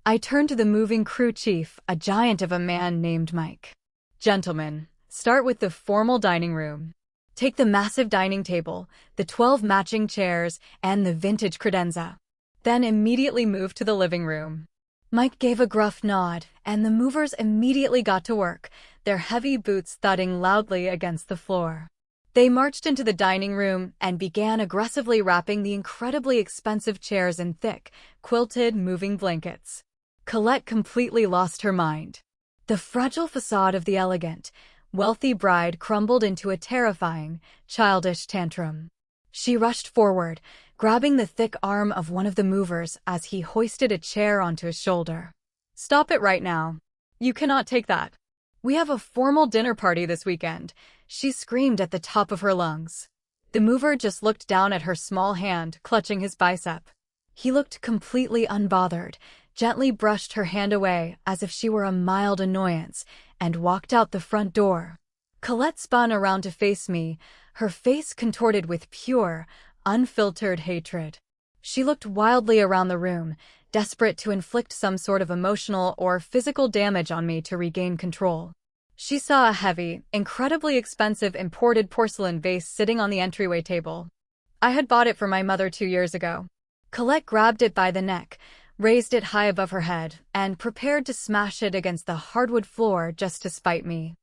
I turned to the moving crew chief, a giant of a man named Mike. Gentlemen, start with the formal dining room. Take the massive dining table, the 12 matching chairs, and the vintage credenza. Then immediately move to the living room. Mike gave a gruff nod, and the movers immediately got to work, their heavy boots thudding loudly against the floor. They marched into the dining room and began aggressively wrapping the incredibly expensive chairs in thick, quilted, moving blankets. Colette completely lost her mind. The fragile facade of the elegant, wealthy bride crumbled into a terrifying, childish tantrum. She rushed forward, grabbing the thick arm of one of the movers as he hoisted a chair onto his shoulder. "Stop it right now. You cannot take that. We have a formal dinner party this weekend," she screamed at the top of her lungs. The mover just looked down at her small hand, clutching his bicep. He looked completely unbothered, gently brushed her hand away as if she were a mild annoyance, and walked out the front door. Colette spun around to face me, her face contorted with pure, unfiltered hatred. She looked wildly around the room, desperate to inflict some sort of emotional or physical damage on me to regain control. She saw a heavy, incredibly expensive imported porcelain vase sitting on the entryway table. I had bought it for my mother 2 years ago. Colette grabbed it by the neck, raised it high above her head, and prepared to smash it against the hardwood floor just to spite me.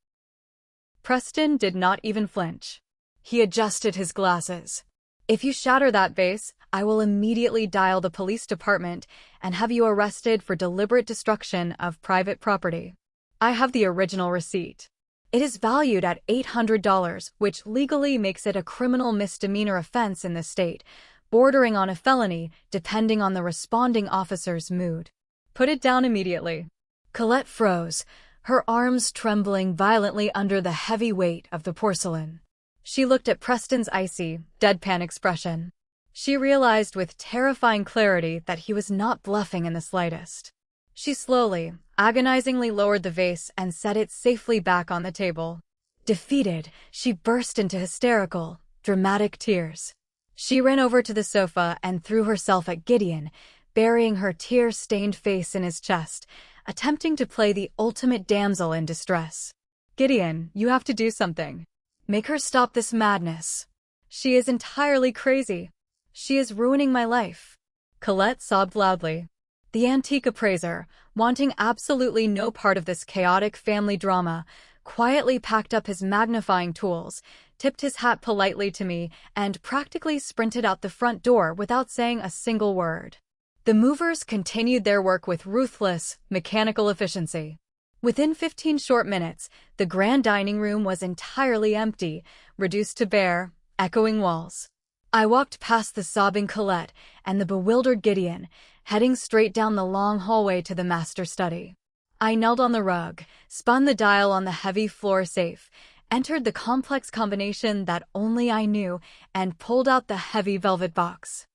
Preston did not even flinch. He adjusted his glasses. "If you shatter that vase, I will immediately dial the police department and have you arrested for deliberate destruction of private property. I have the original receipt. It is valued at $800, which legally makes it a criminal misdemeanor offense in the state, bordering on a felony depending on the responding officer's mood. Put it down immediately." Colette froze, her arms trembling violently under the heavy weight of the porcelain. She looked at Preston's icy, deadpan expression. She realized with terrifying clarity that he was not bluffing in the slightest. She slowly, agonizingly lowered the vase and set it safely back on the table. Defeated, she burst into hysterical, dramatic tears. She ran over to the sofa and threw herself at Gideon, burying her tear-stained face in his chest, attempting to play the ultimate damsel in distress. "Gideon, you have to do something. Make her stop this madness. She is entirely crazy. She is ruining my life." Colette sobbed loudly. The antique appraiser, wanting absolutely no part of this chaotic family drama, quietly packed up his magnifying tools, tipped his hat politely to me, and practically sprinted out the front door without saying a single word. The movers continued their work with ruthless, mechanical efficiency. Within 15 short minutes, the grand dining room was entirely empty, reduced to bare, echoing walls. I walked past the sobbing Colette and the bewildered Gideon, heading straight down the long hallway to the master study. I knelt on the rug, spun the dial on the heavy floor safe, entered the complex combination that only I knew, and pulled out the heavy velvet box.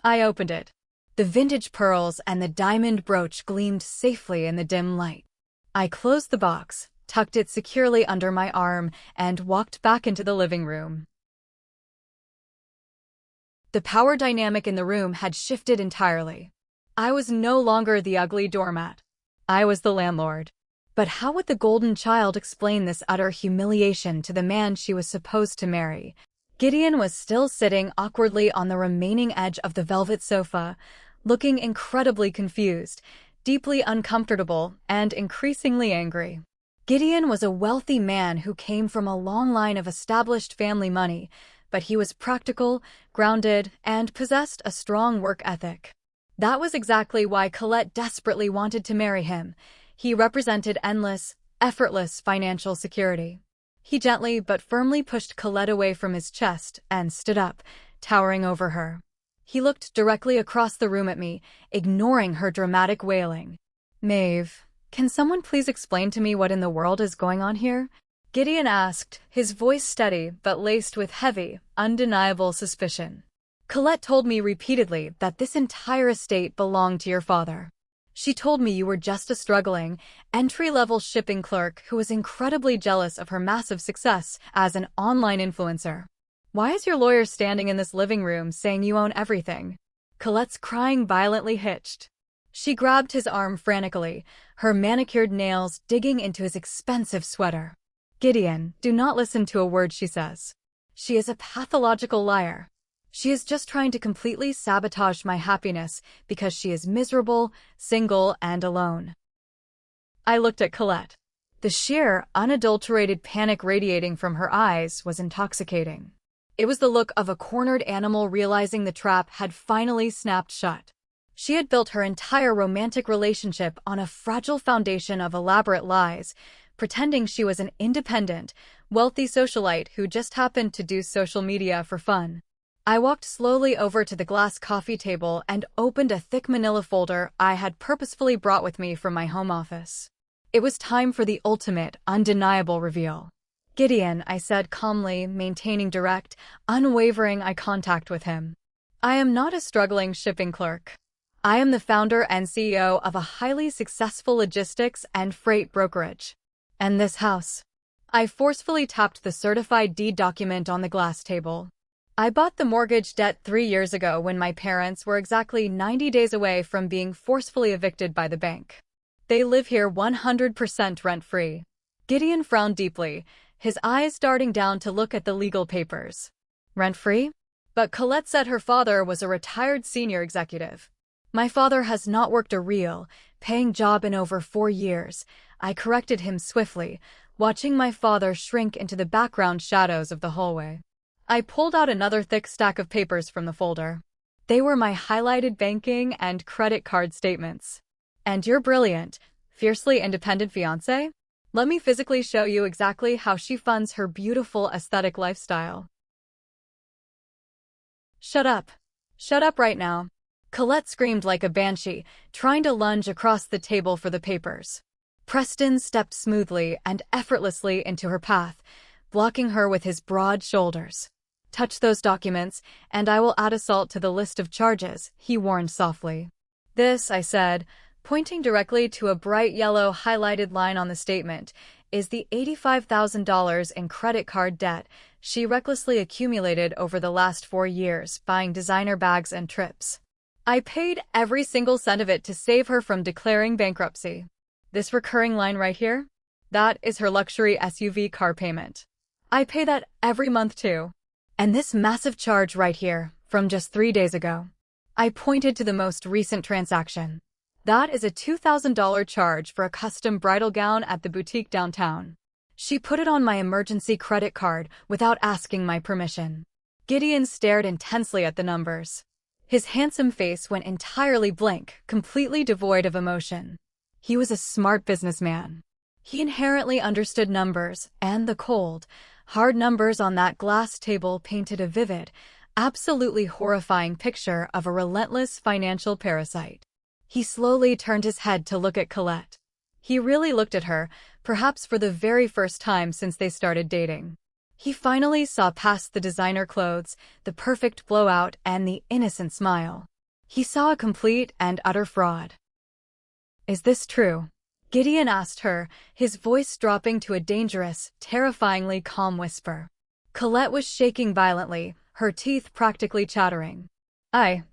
I opened it. The vintage pearls and the diamond brooch gleamed safely in the dim light. I closed the box, tucked it securely under my arm, and walked back into the living room. The power dynamic in the room had shifted entirely. I was no longer the ugly doormat. I was the landlord. But how would the golden child explain this utter humiliation to the man she was supposed to marry? Gideon was still sitting awkwardly on the remaining edge of the velvet sofa, looking incredibly confused, deeply uncomfortable, and increasingly angry. Gideon was a wealthy man who came from a long line of established family money, but he was practical, grounded, and possessed a strong work ethic. That was exactly why Colette desperately wanted to marry him. He represented endless, effortless financial security. He gently but firmly pushed Colette away from his chest and stood up, towering over her. He looked directly across the room at me, ignoring her dramatic wailing. "Maeve, can someone please explain to me what in the world is going on here?" Gideon asked, his voice steady but laced with heavy, undeniable suspicion. "Colette told me repeatedly that this entire estate belonged to your father. She told me you were just a struggling, entry-level shipping clerk who was incredibly jealous of her massive success as an online influencer. Why is your lawyer standing in this living room saying you own everything?" Colette's crying violently hitched. She grabbed his arm frantically, her manicured nails digging into his expensive sweater. Gideon, do not listen to a word she says. She is a pathological liar. She is just trying to completely sabotage my happiness because she is miserable, single, and alone. I looked at Colette. The sheer, unadulterated panic radiating from her eyes was intoxicating. It was the look of a cornered animal realizing the trap had finally snapped shut. She had built her entire romantic relationship on a fragile foundation of elaborate lies, pretending she was an independent, wealthy socialite who just happened to do social media for fun. I walked slowly over to the glass coffee table and opened a thick manila folder I had purposefully brought with me from my home office. It was time for the ultimate, undeniable reveal. Gideon, I said calmly, maintaining direct, unwavering eye contact with him. I am not a struggling shipping clerk. I am the founder and CEO of a highly successful logistics and freight brokerage. And this house. I forcefully tapped the certified deed document on the glass table. I bought the mortgage debt 3 years ago when my parents were exactly 90 days away from being forcefully evicted by the bank. They live here 100% rent-free. Gideon frowned deeply, his eyes darting down to look at the legal papers. Rent-free? But Colette said her father was a retired senior executive. My father has not worked a real, paying job in over 4 years. I corrected him swiftly, watching my father shrink into the background shadows of the hallway. I pulled out another thick stack of papers from the folder. They were my highlighted banking and credit card statements. And your brilliant, fiercely independent fiancé? Let me physically show you exactly how she funds her beautiful aesthetic lifestyle. Shut up. Shut up right now. Colette screamed like a banshee, trying to lunge across the table for the papers. Preston stepped smoothly and effortlessly into her path, blocking her with his broad shoulders. Touch those documents, and I will add assault to the list of charges, he warned softly. This, I said, pointing directly to a bright yellow highlighted line on the statement, is the $85,000 in credit card debt she recklessly accumulated over the last 4 years, buying designer bags and trips. I paid every single cent of it to save her from declaring bankruptcy. This recurring line right here? That is her luxury SUV car payment. I pay that every month too. And this massive charge right here, from just 3 days ago. I pointed to the most recent transaction. That is a $2,000 charge for a custom bridal gown at the boutique downtown. She put it on my emergency credit card without asking my permission. Gideon stared intensely at the numbers. His handsome face went entirely blank, completely devoid of emotion. He was a smart businessman. He inherently understood numbers, and the cold, hard numbers on that glass table painted a vivid, absolutely horrifying picture of a relentless financial parasite. He slowly turned his head to look at Colette. He really looked at her, perhaps for the very first time since they started dating. He finally saw past the designer clothes, the perfect blowout, and the innocent smile. He saw a complete and utter fraud. Is this true? Gideon asked her, his voice dropping to a dangerous, terrifyingly calm whisper. Colette was shaking violently, her teeth practically chattering. I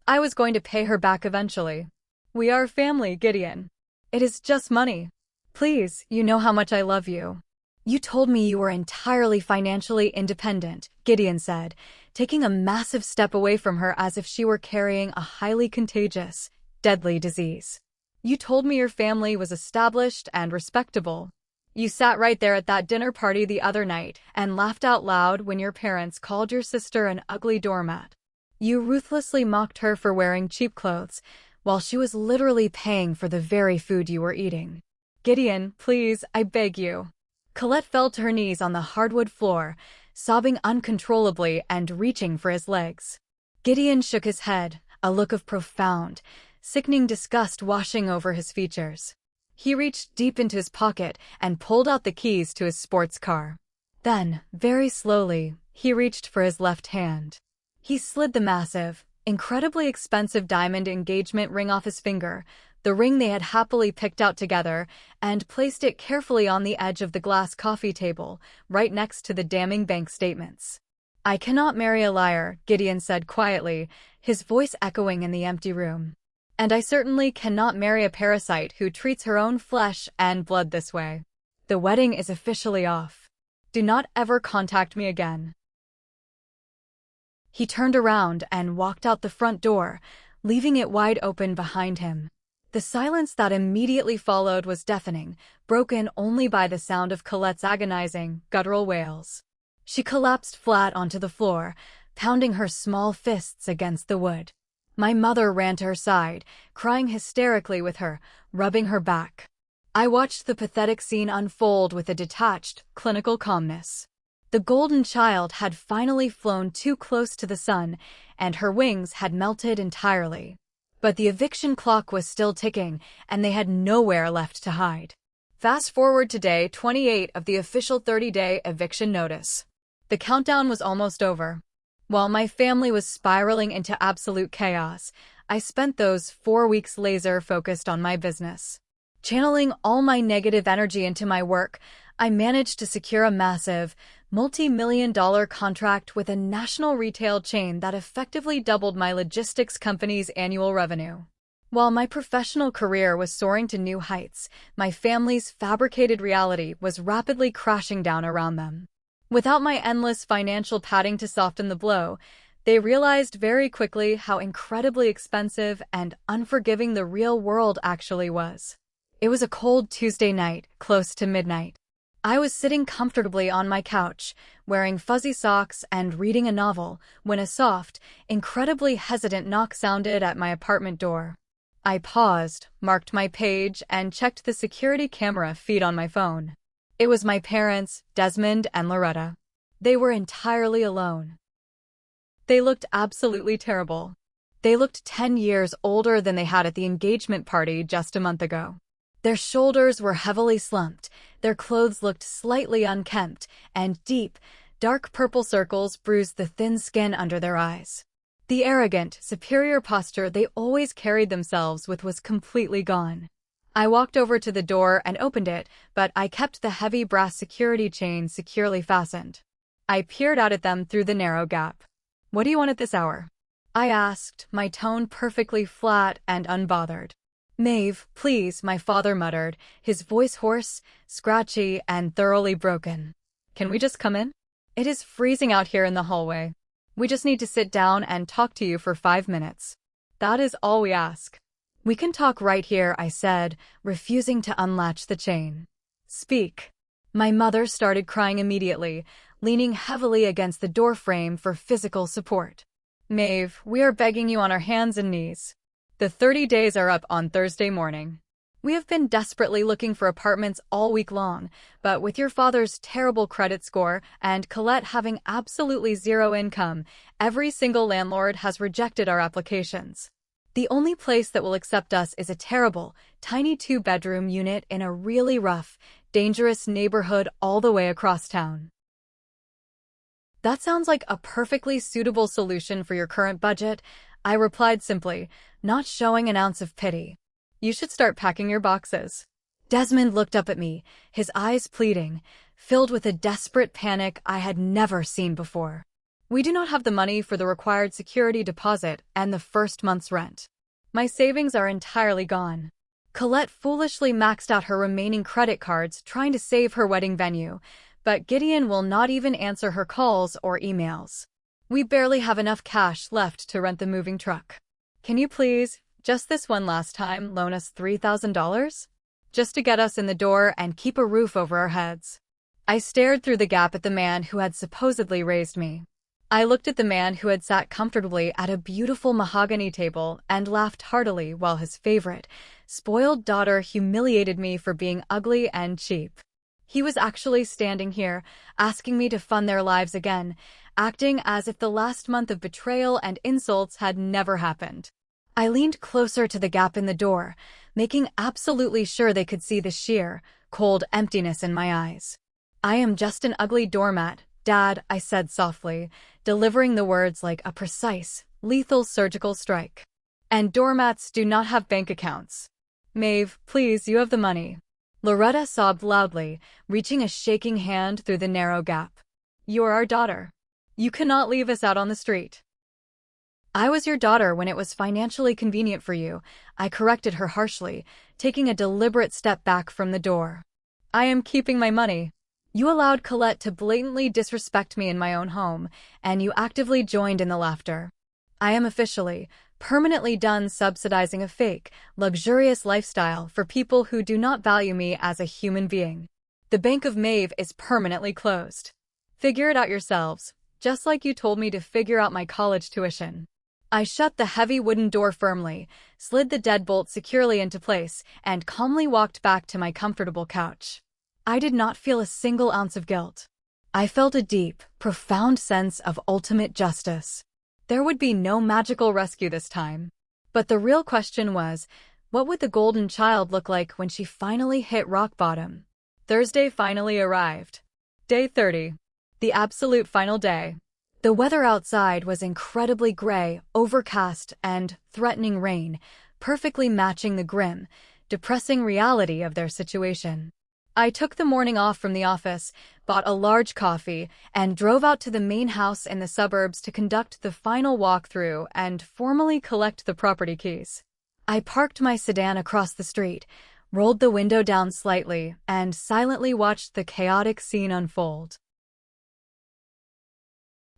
was going to pay her back eventually. We are family, Gideon. It is just money. Please, you know how much I love you. You told me you were entirely financially independent, Gideon said, taking a massive step away from her as if she were carrying a highly contagious, deadly disease. You told me your family was established and respectable. You sat right there at that dinner party the other night and laughed out loud when your parents called your sister an ugly doormat. You ruthlessly mocked her for wearing cheap clothes, while she was literally paying for the very food you were eating. Gideon, please, I beg you. Colette fell to her knees on the hardwood floor, sobbing uncontrollably and reaching for his legs. Gideon shook his head, a look of profound, sickening disgust washing over his features. He reached deep into his pocket and pulled out the keys to his sports car. Then, very slowly, he reached for his left hand. He slid the massive, incredibly expensive diamond engagement ring off his finger, the ring they had happily picked out together, and placed it carefully on the edge of the glass coffee table, right next to the damning bank statements. I cannot marry a liar, Gideon said quietly, his voice echoing in the empty room. And I certainly cannot marry a parasite who treats her own flesh and blood this way. The wedding is officially off. Do not ever contact me again." He turned around and walked out the front door, leaving it wide open behind him. The silence that immediately followed was deafening, broken only by the sound of Colette's agonizing, guttural wails. She collapsed flat onto the floor, pounding her small fists against the wood. My mother ran to her side, crying hysterically with her, rubbing her back. I watched the pathetic scene unfold with a detached, clinical calmness. The golden child had finally flown too close to the sun, and her wings had melted entirely. But the eviction clock was still ticking, and they had nowhere left to hide. Fast forward to day 28 of the official 30-day eviction notice. The countdown was almost over. While my family was spiraling into absolute chaos, I spent those 4 weeks laser-focused on my business. Channeling all my negative energy into my work, I managed to secure a massive, multi-million-dollar contract with a national retail chain that effectively doubled my logistics company's annual revenue. While my professional career was soaring to new heights, my family's fabricated reality was rapidly crashing down around them. Without my endless financial padding to soften the blow, they realized very quickly how incredibly expensive and unforgiving the real world actually was. It was a cold Tuesday night, close to midnight. I was sitting comfortably on my couch, wearing fuzzy socks and reading a novel, when a soft, incredibly hesitant knock sounded at my apartment door. I paused, marked my page, and checked the security camera feed on my phone. It was my parents, Desmond and Loretta. They were entirely alone. They looked absolutely terrible. They looked 10 years older than they had at the engagement party just a month ago. Their shoulders were heavily slumped, their clothes looked slightly unkempt, and deep, dark purple circles bruised the thin skin under their eyes. The arrogant, superior posture they always carried themselves with was completely gone. I walked over to the door and opened it, but I kept the heavy brass security chain securely fastened. I peered out at them through the narrow gap. "What do you want at this hour?" I asked, my tone perfectly flat and unbothered. "Maeve, please," my father muttered, his voice hoarse, scratchy, and thoroughly broken. "Can we just come in? It is freezing out here in the hallway. We just need to sit down and talk to you for 5 minutes. That is all we ask." "We can talk right here," I said, refusing to unlatch the chain. "Speak." My mother started crying immediately, leaning heavily against the doorframe for physical support. "Maeve, we are begging you on our hands and knees. The 30 days are up on Thursday morning. We have been desperately looking for apartments all week long, but with your father's terrible credit score and Colette having absolutely zero income, every single landlord has rejected our applications. The only place that will accept us is a terrible, tiny 2-bedroom unit in a really rough, dangerous neighborhood all the way across town." "That sounds like a perfectly suitable solution for your current budget," I replied simply, not showing an ounce of pity. "You should start packing your boxes." Desmond looked up at me, his eyes pleading, filled with a desperate panic I had never seen before. "We do not have the money for the required security deposit and the first month's rent. My savings are entirely gone." Colette foolishly maxed out her remaining credit cards trying to save her wedding venue, but Gideon will not even answer her calls or emails. "We barely have enough cash left to rent the moving truck. Can you please, just this one last time, loan us $3,000? Just to get us in the door and keep a roof over our heads." I stared through the gap at the man who had supposedly raised me. I looked at the man who had sat comfortably at a beautiful mahogany table and laughed heartily while his favorite, spoiled daughter humiliated me for being ugly and cheap. He was actually standing here, asking me to fund their lives again, acting as if the last month of betrayal and insults had never happened. I leaned closer to the gap in the door, making absolutely sure they could see the sheer, cold emptiness in my eyes. "I am just an ugly doormat, Dad," I said softly, delivering the words like a precise, lethal surgical strike. "And doormats do not have bank accounts. Maeve, please, you have the money." Loretta sobbed loudly, reaching a shaking hand through the narrow gap. "You're our daughter. You cannot leave us out on the street." I was your daughter when it was financially convenient for you, I corrected her harshly, taking a deliberate step back from the door. I am keeping my money. You allowed Colette to blatantly disrespect me in my own home, and you actively joined in the laughter. I am officially, permanently done subsidizing a fake, luxurious lifestyle for people who do not value me as a human being. The Bank of Maeve is permanently closed. Figure it out yourselves, just like you told me to figure out my college tuition. I shut the heavy wooden door firmly, slid the deadbolt securely into place, and calmly walked back to my comfortable couch. I did not feel a single ounce of guilt. I felt a deep, profound sense of ultimate justice. There would be no magical rescue this time. But the real question was, what would the golden child look like when she finally hit rock bottom? Thursday finally arrived. Day 30. The absolute final day. The weather outside was incredibly gray, overcast, and threatening rain, perfectly matching the grim, depressing reality of their situation. I took the morning off from the office, bought a large coffee, and drove out to the main house in the suburbs to conduct the final walkthrough and formally collect the property keys. I parked my sedan across the street, rolled the window down slightly, and silently watched the chaotic scene unfold.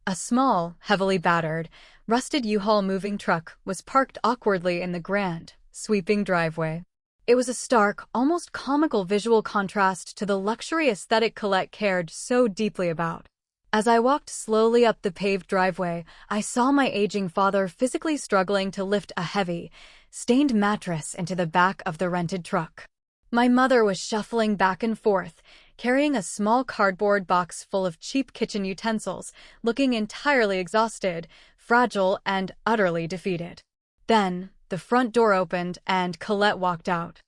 A small, heavily battered, rusted U-Haul moving truck was parked awkwardly in the grand, sweeping driveway. It was a stark, almost comical visual contrast to the luxury aesthetic Colette cared so deeply about. As I walked slowly up the paved driveway, I saw my aging father physically struggling to lift a heavy, stained mattress into the back of the rented truck. My mother was shuffling back and forth, carrying a small cardboard box full of cheap kitchen utensils, looking entirely exhausted, fragile, and utterly defeated. Then, the front door opened and Colette walked out.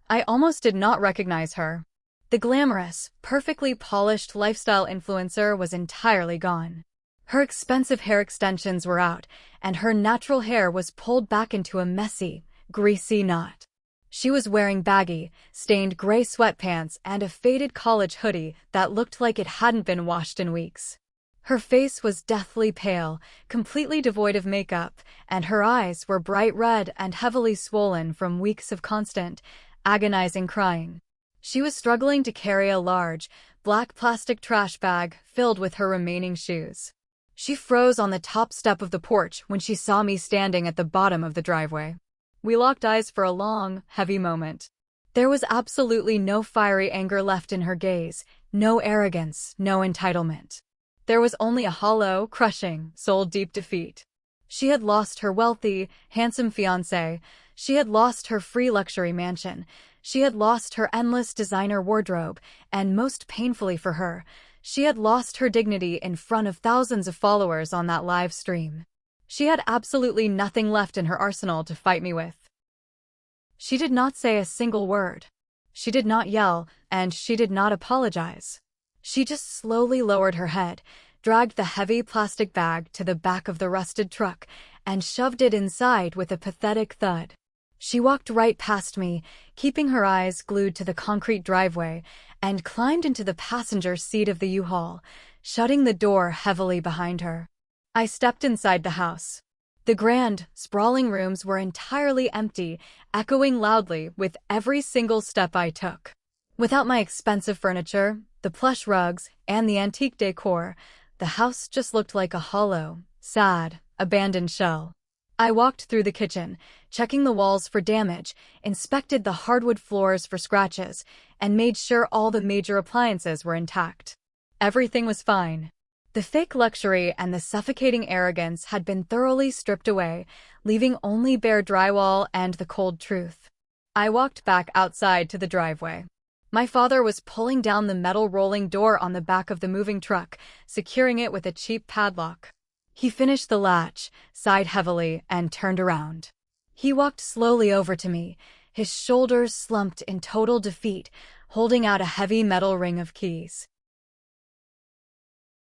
I almost did not recognize her. The glamorous, perfectly polished lifestyle influencer was entirely gone. Her expensive hair extensions were out, and her natural hair was pulled back into a messy, greasy knot. She was wearing baggy, stained gray sweatpants and a faded college hoodie that looked like it hadn't been washed in weeks. Her face was deathly pale, completely devoid of makeup, and her eyes were bright red and heavily swollen from weeks of constant, agonizing crying. She was struggling to carry a large, black plastic trash bag filled with her remaining shoes. She froze on the top step of the porch when she saw me standing at the bottom of the driveway. We locked eyes for a long, heavy moment. There was absolutely no fiery anger left in her gaze, no arrogance, no entitlement. There was only a hollow, crushing, soul-deep defeat. She had lost her wealthy, handsome fiancé. She had lost her free luxury mansion. She had lost her endless designer wardrobe, and most painfully for her, she had lost her dignity in front of thousands of followers on that live stream. She had absolutely nothing left in her arsenal to fight me with. She did not say a single word. She did not yell, and she did not apologize. She just slowly lowered her head, dragged the heavy plastic bag to the back of the rusted truck, and shoved it inside with a pathetic thud. She walked right past me, keeping her eyes glued to the concrete driveway, and climbed into the passenger seat of the U-Haul, shutting the door heavily behind her. I stepped inside the house. The grand, sprawling rooms were entirely empty, echoing loudly with every single step I took. Without my expensive furniture, the plush rugs, and the antique decor, the house just looked like a hollow, sad, abandoned shell. I walked through the kitchen, checking the walls for damage, inspected the hardwood floors for scratches, and made sure all the major appliances were intact. Everything was fine. The fake luxury and the suffocating arrogance had been thoroughly stripped away, leaving only bare drywall and the cold truth. I walked back outside to the driveway. My father was pulling down the metal rolling door on the back of the moving truck, securing it with a cheap padlock. He finished the latch, sighed heavily, and turned around. He walked slowly over to me, his shoulders slumped in total defeat, holding out a heavy metal ring of keys.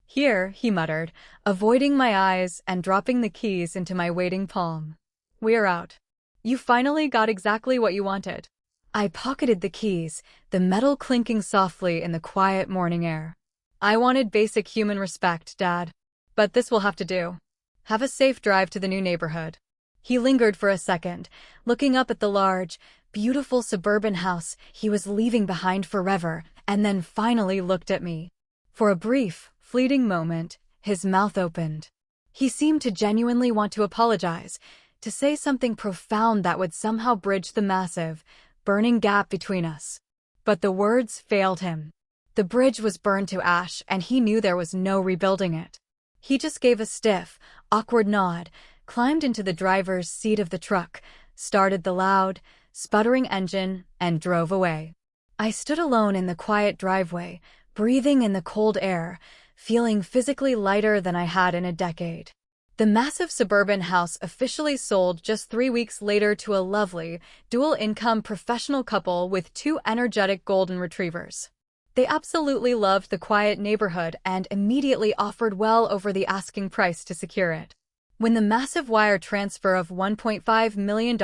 "Here," he muttered, avoiding my eyes and dropping the keys into my waiting palm. "We're out. You finally got exactly what you wanted." I pocketed the keys, the metal clinking softly in the quiet morning air. "I wanted basic human respect, Dad. But this will have to do." Have a safe drive to the new neighborhood." He lingered for a second, looking up at the large, beautiful suburban house he was leaving behind forever, and then finally looked at me. For a brief, fleeting moment, his mouth opened. He seemed to genuinely want to apologize, to say something profound that would somehow bridge the massive, burning gap between us. But the words failed him. The bridge was burned to ash, and he knew there was no rebuilding it. He just gave a stiff, awkward nod, climbed into the driver's seat of the truck, started the loud, sputtering engine, and drove away. I stood alone in the quiet driveway, breathing in the cold air, feeling physically lighter than I had in a decade. The massive suburban house officially sold just 3 weeks later to a lovely, dual-income professional couple with 2 energetic golden retrievers. They absolutely loved the quiet neighborhood and immediately offered well over the asking price to secure it. When the massive wire transfer of $1.5 million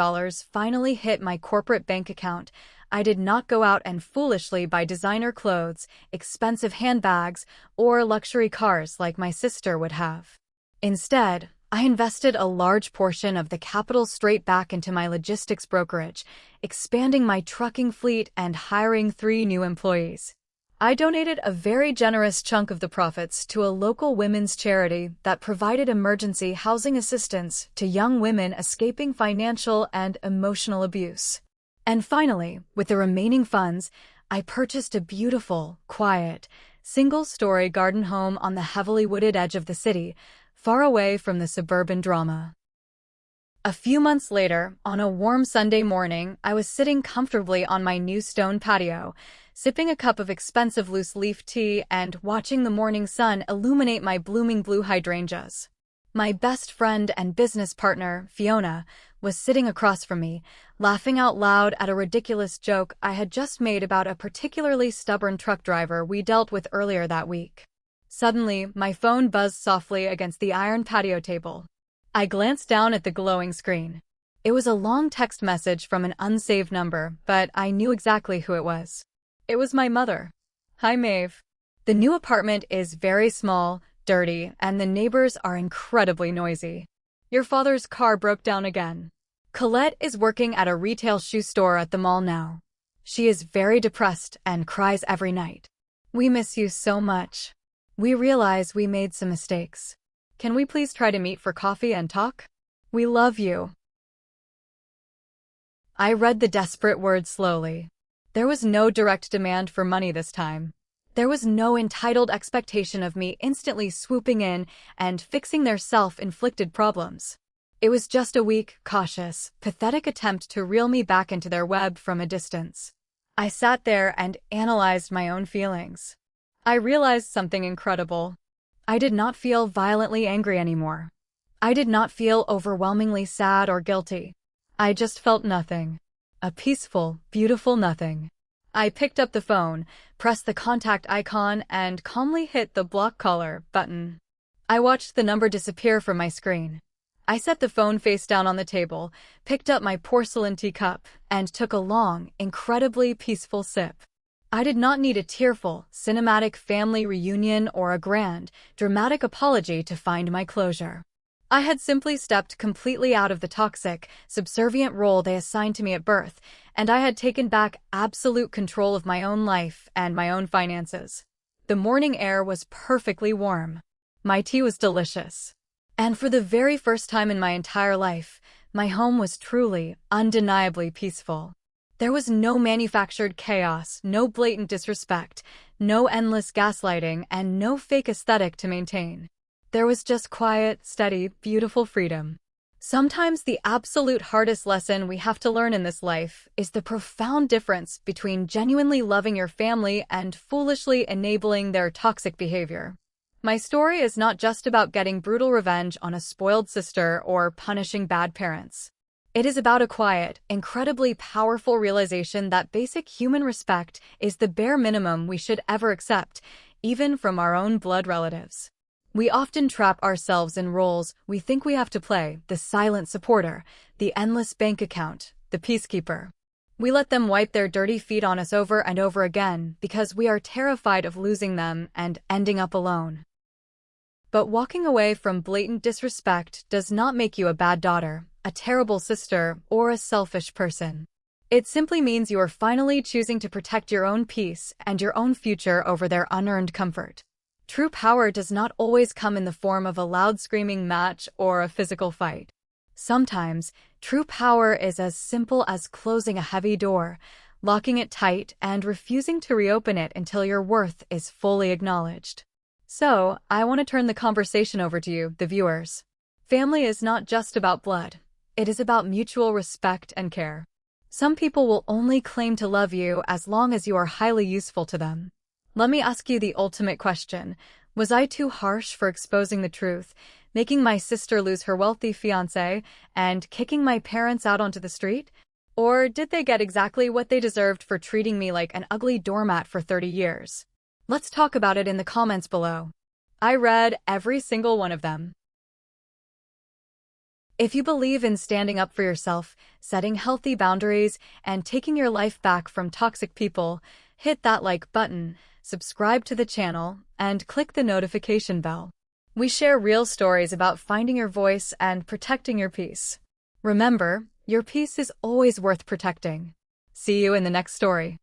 finally hit my corporate bank account, I did not go out and foolishly buy designer clothes, expensive handbags, or luxury cars like my sister would have. Instead, I invested a large portion of the capital straight back into my logistics brokerage, expanding my trucking fleet and hiring 3 new employees. I donated a very generous chunk of the profits to a local women's charity that provided emergency housing assistance to young women escaping financial and emotional abuse. And finally, with the remaining funds, I purchased a beautiful, quiet, single-story garden home on the heavily wooded edge of the city, far away from the suburban drama. A few months later, on a warm Sunday morning, I was sitting comfortably on my new stone patio, sipping a cup of expensive loose-leaf tea and watching the morning sun illuminate my blooming blue hydrangeas. My best friend and business partner, Fiona, was sitting across from me, laughing out loud at a ridiculous joke I had just made about a particularly stubborn truck driver we dealt with earlier that week. Suddenly, my phone buzzed softly against the iron patio table. I glanced down at the glowing screen. It was a long text message from an unsaved number, but I knew exactly who it was. It was my mother. "Hi, Maeve. The new apartment is very small, dirty, and the neighbors are incredibly noisy. Your father's car broke down again. Colette is working at a retail shoe store at the mall now. She is very depressed and cries every night. We miss you so much. We realize we made some mistakes. Can we please try to meet for coffee and talk? We love you." I read the desperate words slowly. There was no direct demand for money this time. There was no entitled expectation of me instantly swooping in and fixing their self-inflicted problems. It was just a weak, cautious, pathetic attempt to reel me back into their web from a distance. I sat there and analyzed my own feelings. I realized something incredible. I did not feel violently angry anymore. I did not feel overwhelmingly sad or guilty. I just felt nothing. A peaceful, beautiful nothing. I picked up the phone, pressed the contact icon, and calmly hit the block caller button. I watched the number disappear from my screen. I set the phone face down on the table, picked up my porcelain teacup, and took a long, incredibly peaceful sip. I did not need a tearful, cinematic family reunion or a grand, dramatic apology to find my closure. I had simply stepped completely out of the toxic, subservient role they assigned to me at birth, and I had taken back absolute control of my own life and my own finances. The morning air was perfectly warm. My tea was delicious. And for the very first time in my entire life, my home was truly, undeniably peaceful. There was no manufactured chaos, no blatant disrespect, no endless gaslighting, and no fake aesthetic to maintain. There was just quiet, steady, beautiful freedom. Sometimes the absolute hardest lesson we have to learn in this life is the profound difference between genuinely loving your family and foolishly enabling their toxic behavior. My story is not just about getting brutal revenge on a spoiled sister or punishing bad parents. It is about a quiet, incredibly powerful realization that basic human respect is the bare minimum we should ever accept, even from our own blood relatives. We often trap ourselves in roles we think we have to play: the silent supporter, the endless bank account, the peacekeeper. We let them wipe their dirty feet on us over and over again because we are terrified of losing them and ending up alone. But walking away from blatant disrespect does not make you a bad daughter, a terrible sister, or a selfish person. It simply means you are finally choosing to protect your own peace and your own future over their unearned comfort. True power does not always come in the form of a loud screaming match or a physical fight. Sometimes, true power is as simple as closing a heavy door, locking it tight, and refusing to reopen it until your worth is fully acknowledged. So, I want to turn the conversation over to you, the viewers. Family is not just about blood. It is about mutual respect and care. Some people will only claim to love you as long as you are highly useful to them. Let me ask you the ultimate question. Was I too harsh for exposing the truth, making my sister lose her wealthy fiancé, and kicking my parents out onto the street? Or did they get exactly what they deserved for treating me like an ugly doormat for 30 years? Let's talk about it in the comments below. I read every single one of them. If you believe in standing up for yourself, setting healthy boundaries, and taking your life back from toxic people, hit that like button, subscribe to the channel, and click the notification bell. We share real stories about finding your voice and protecting your peace. Remember, your peace is always worth protecting. See you in the next story.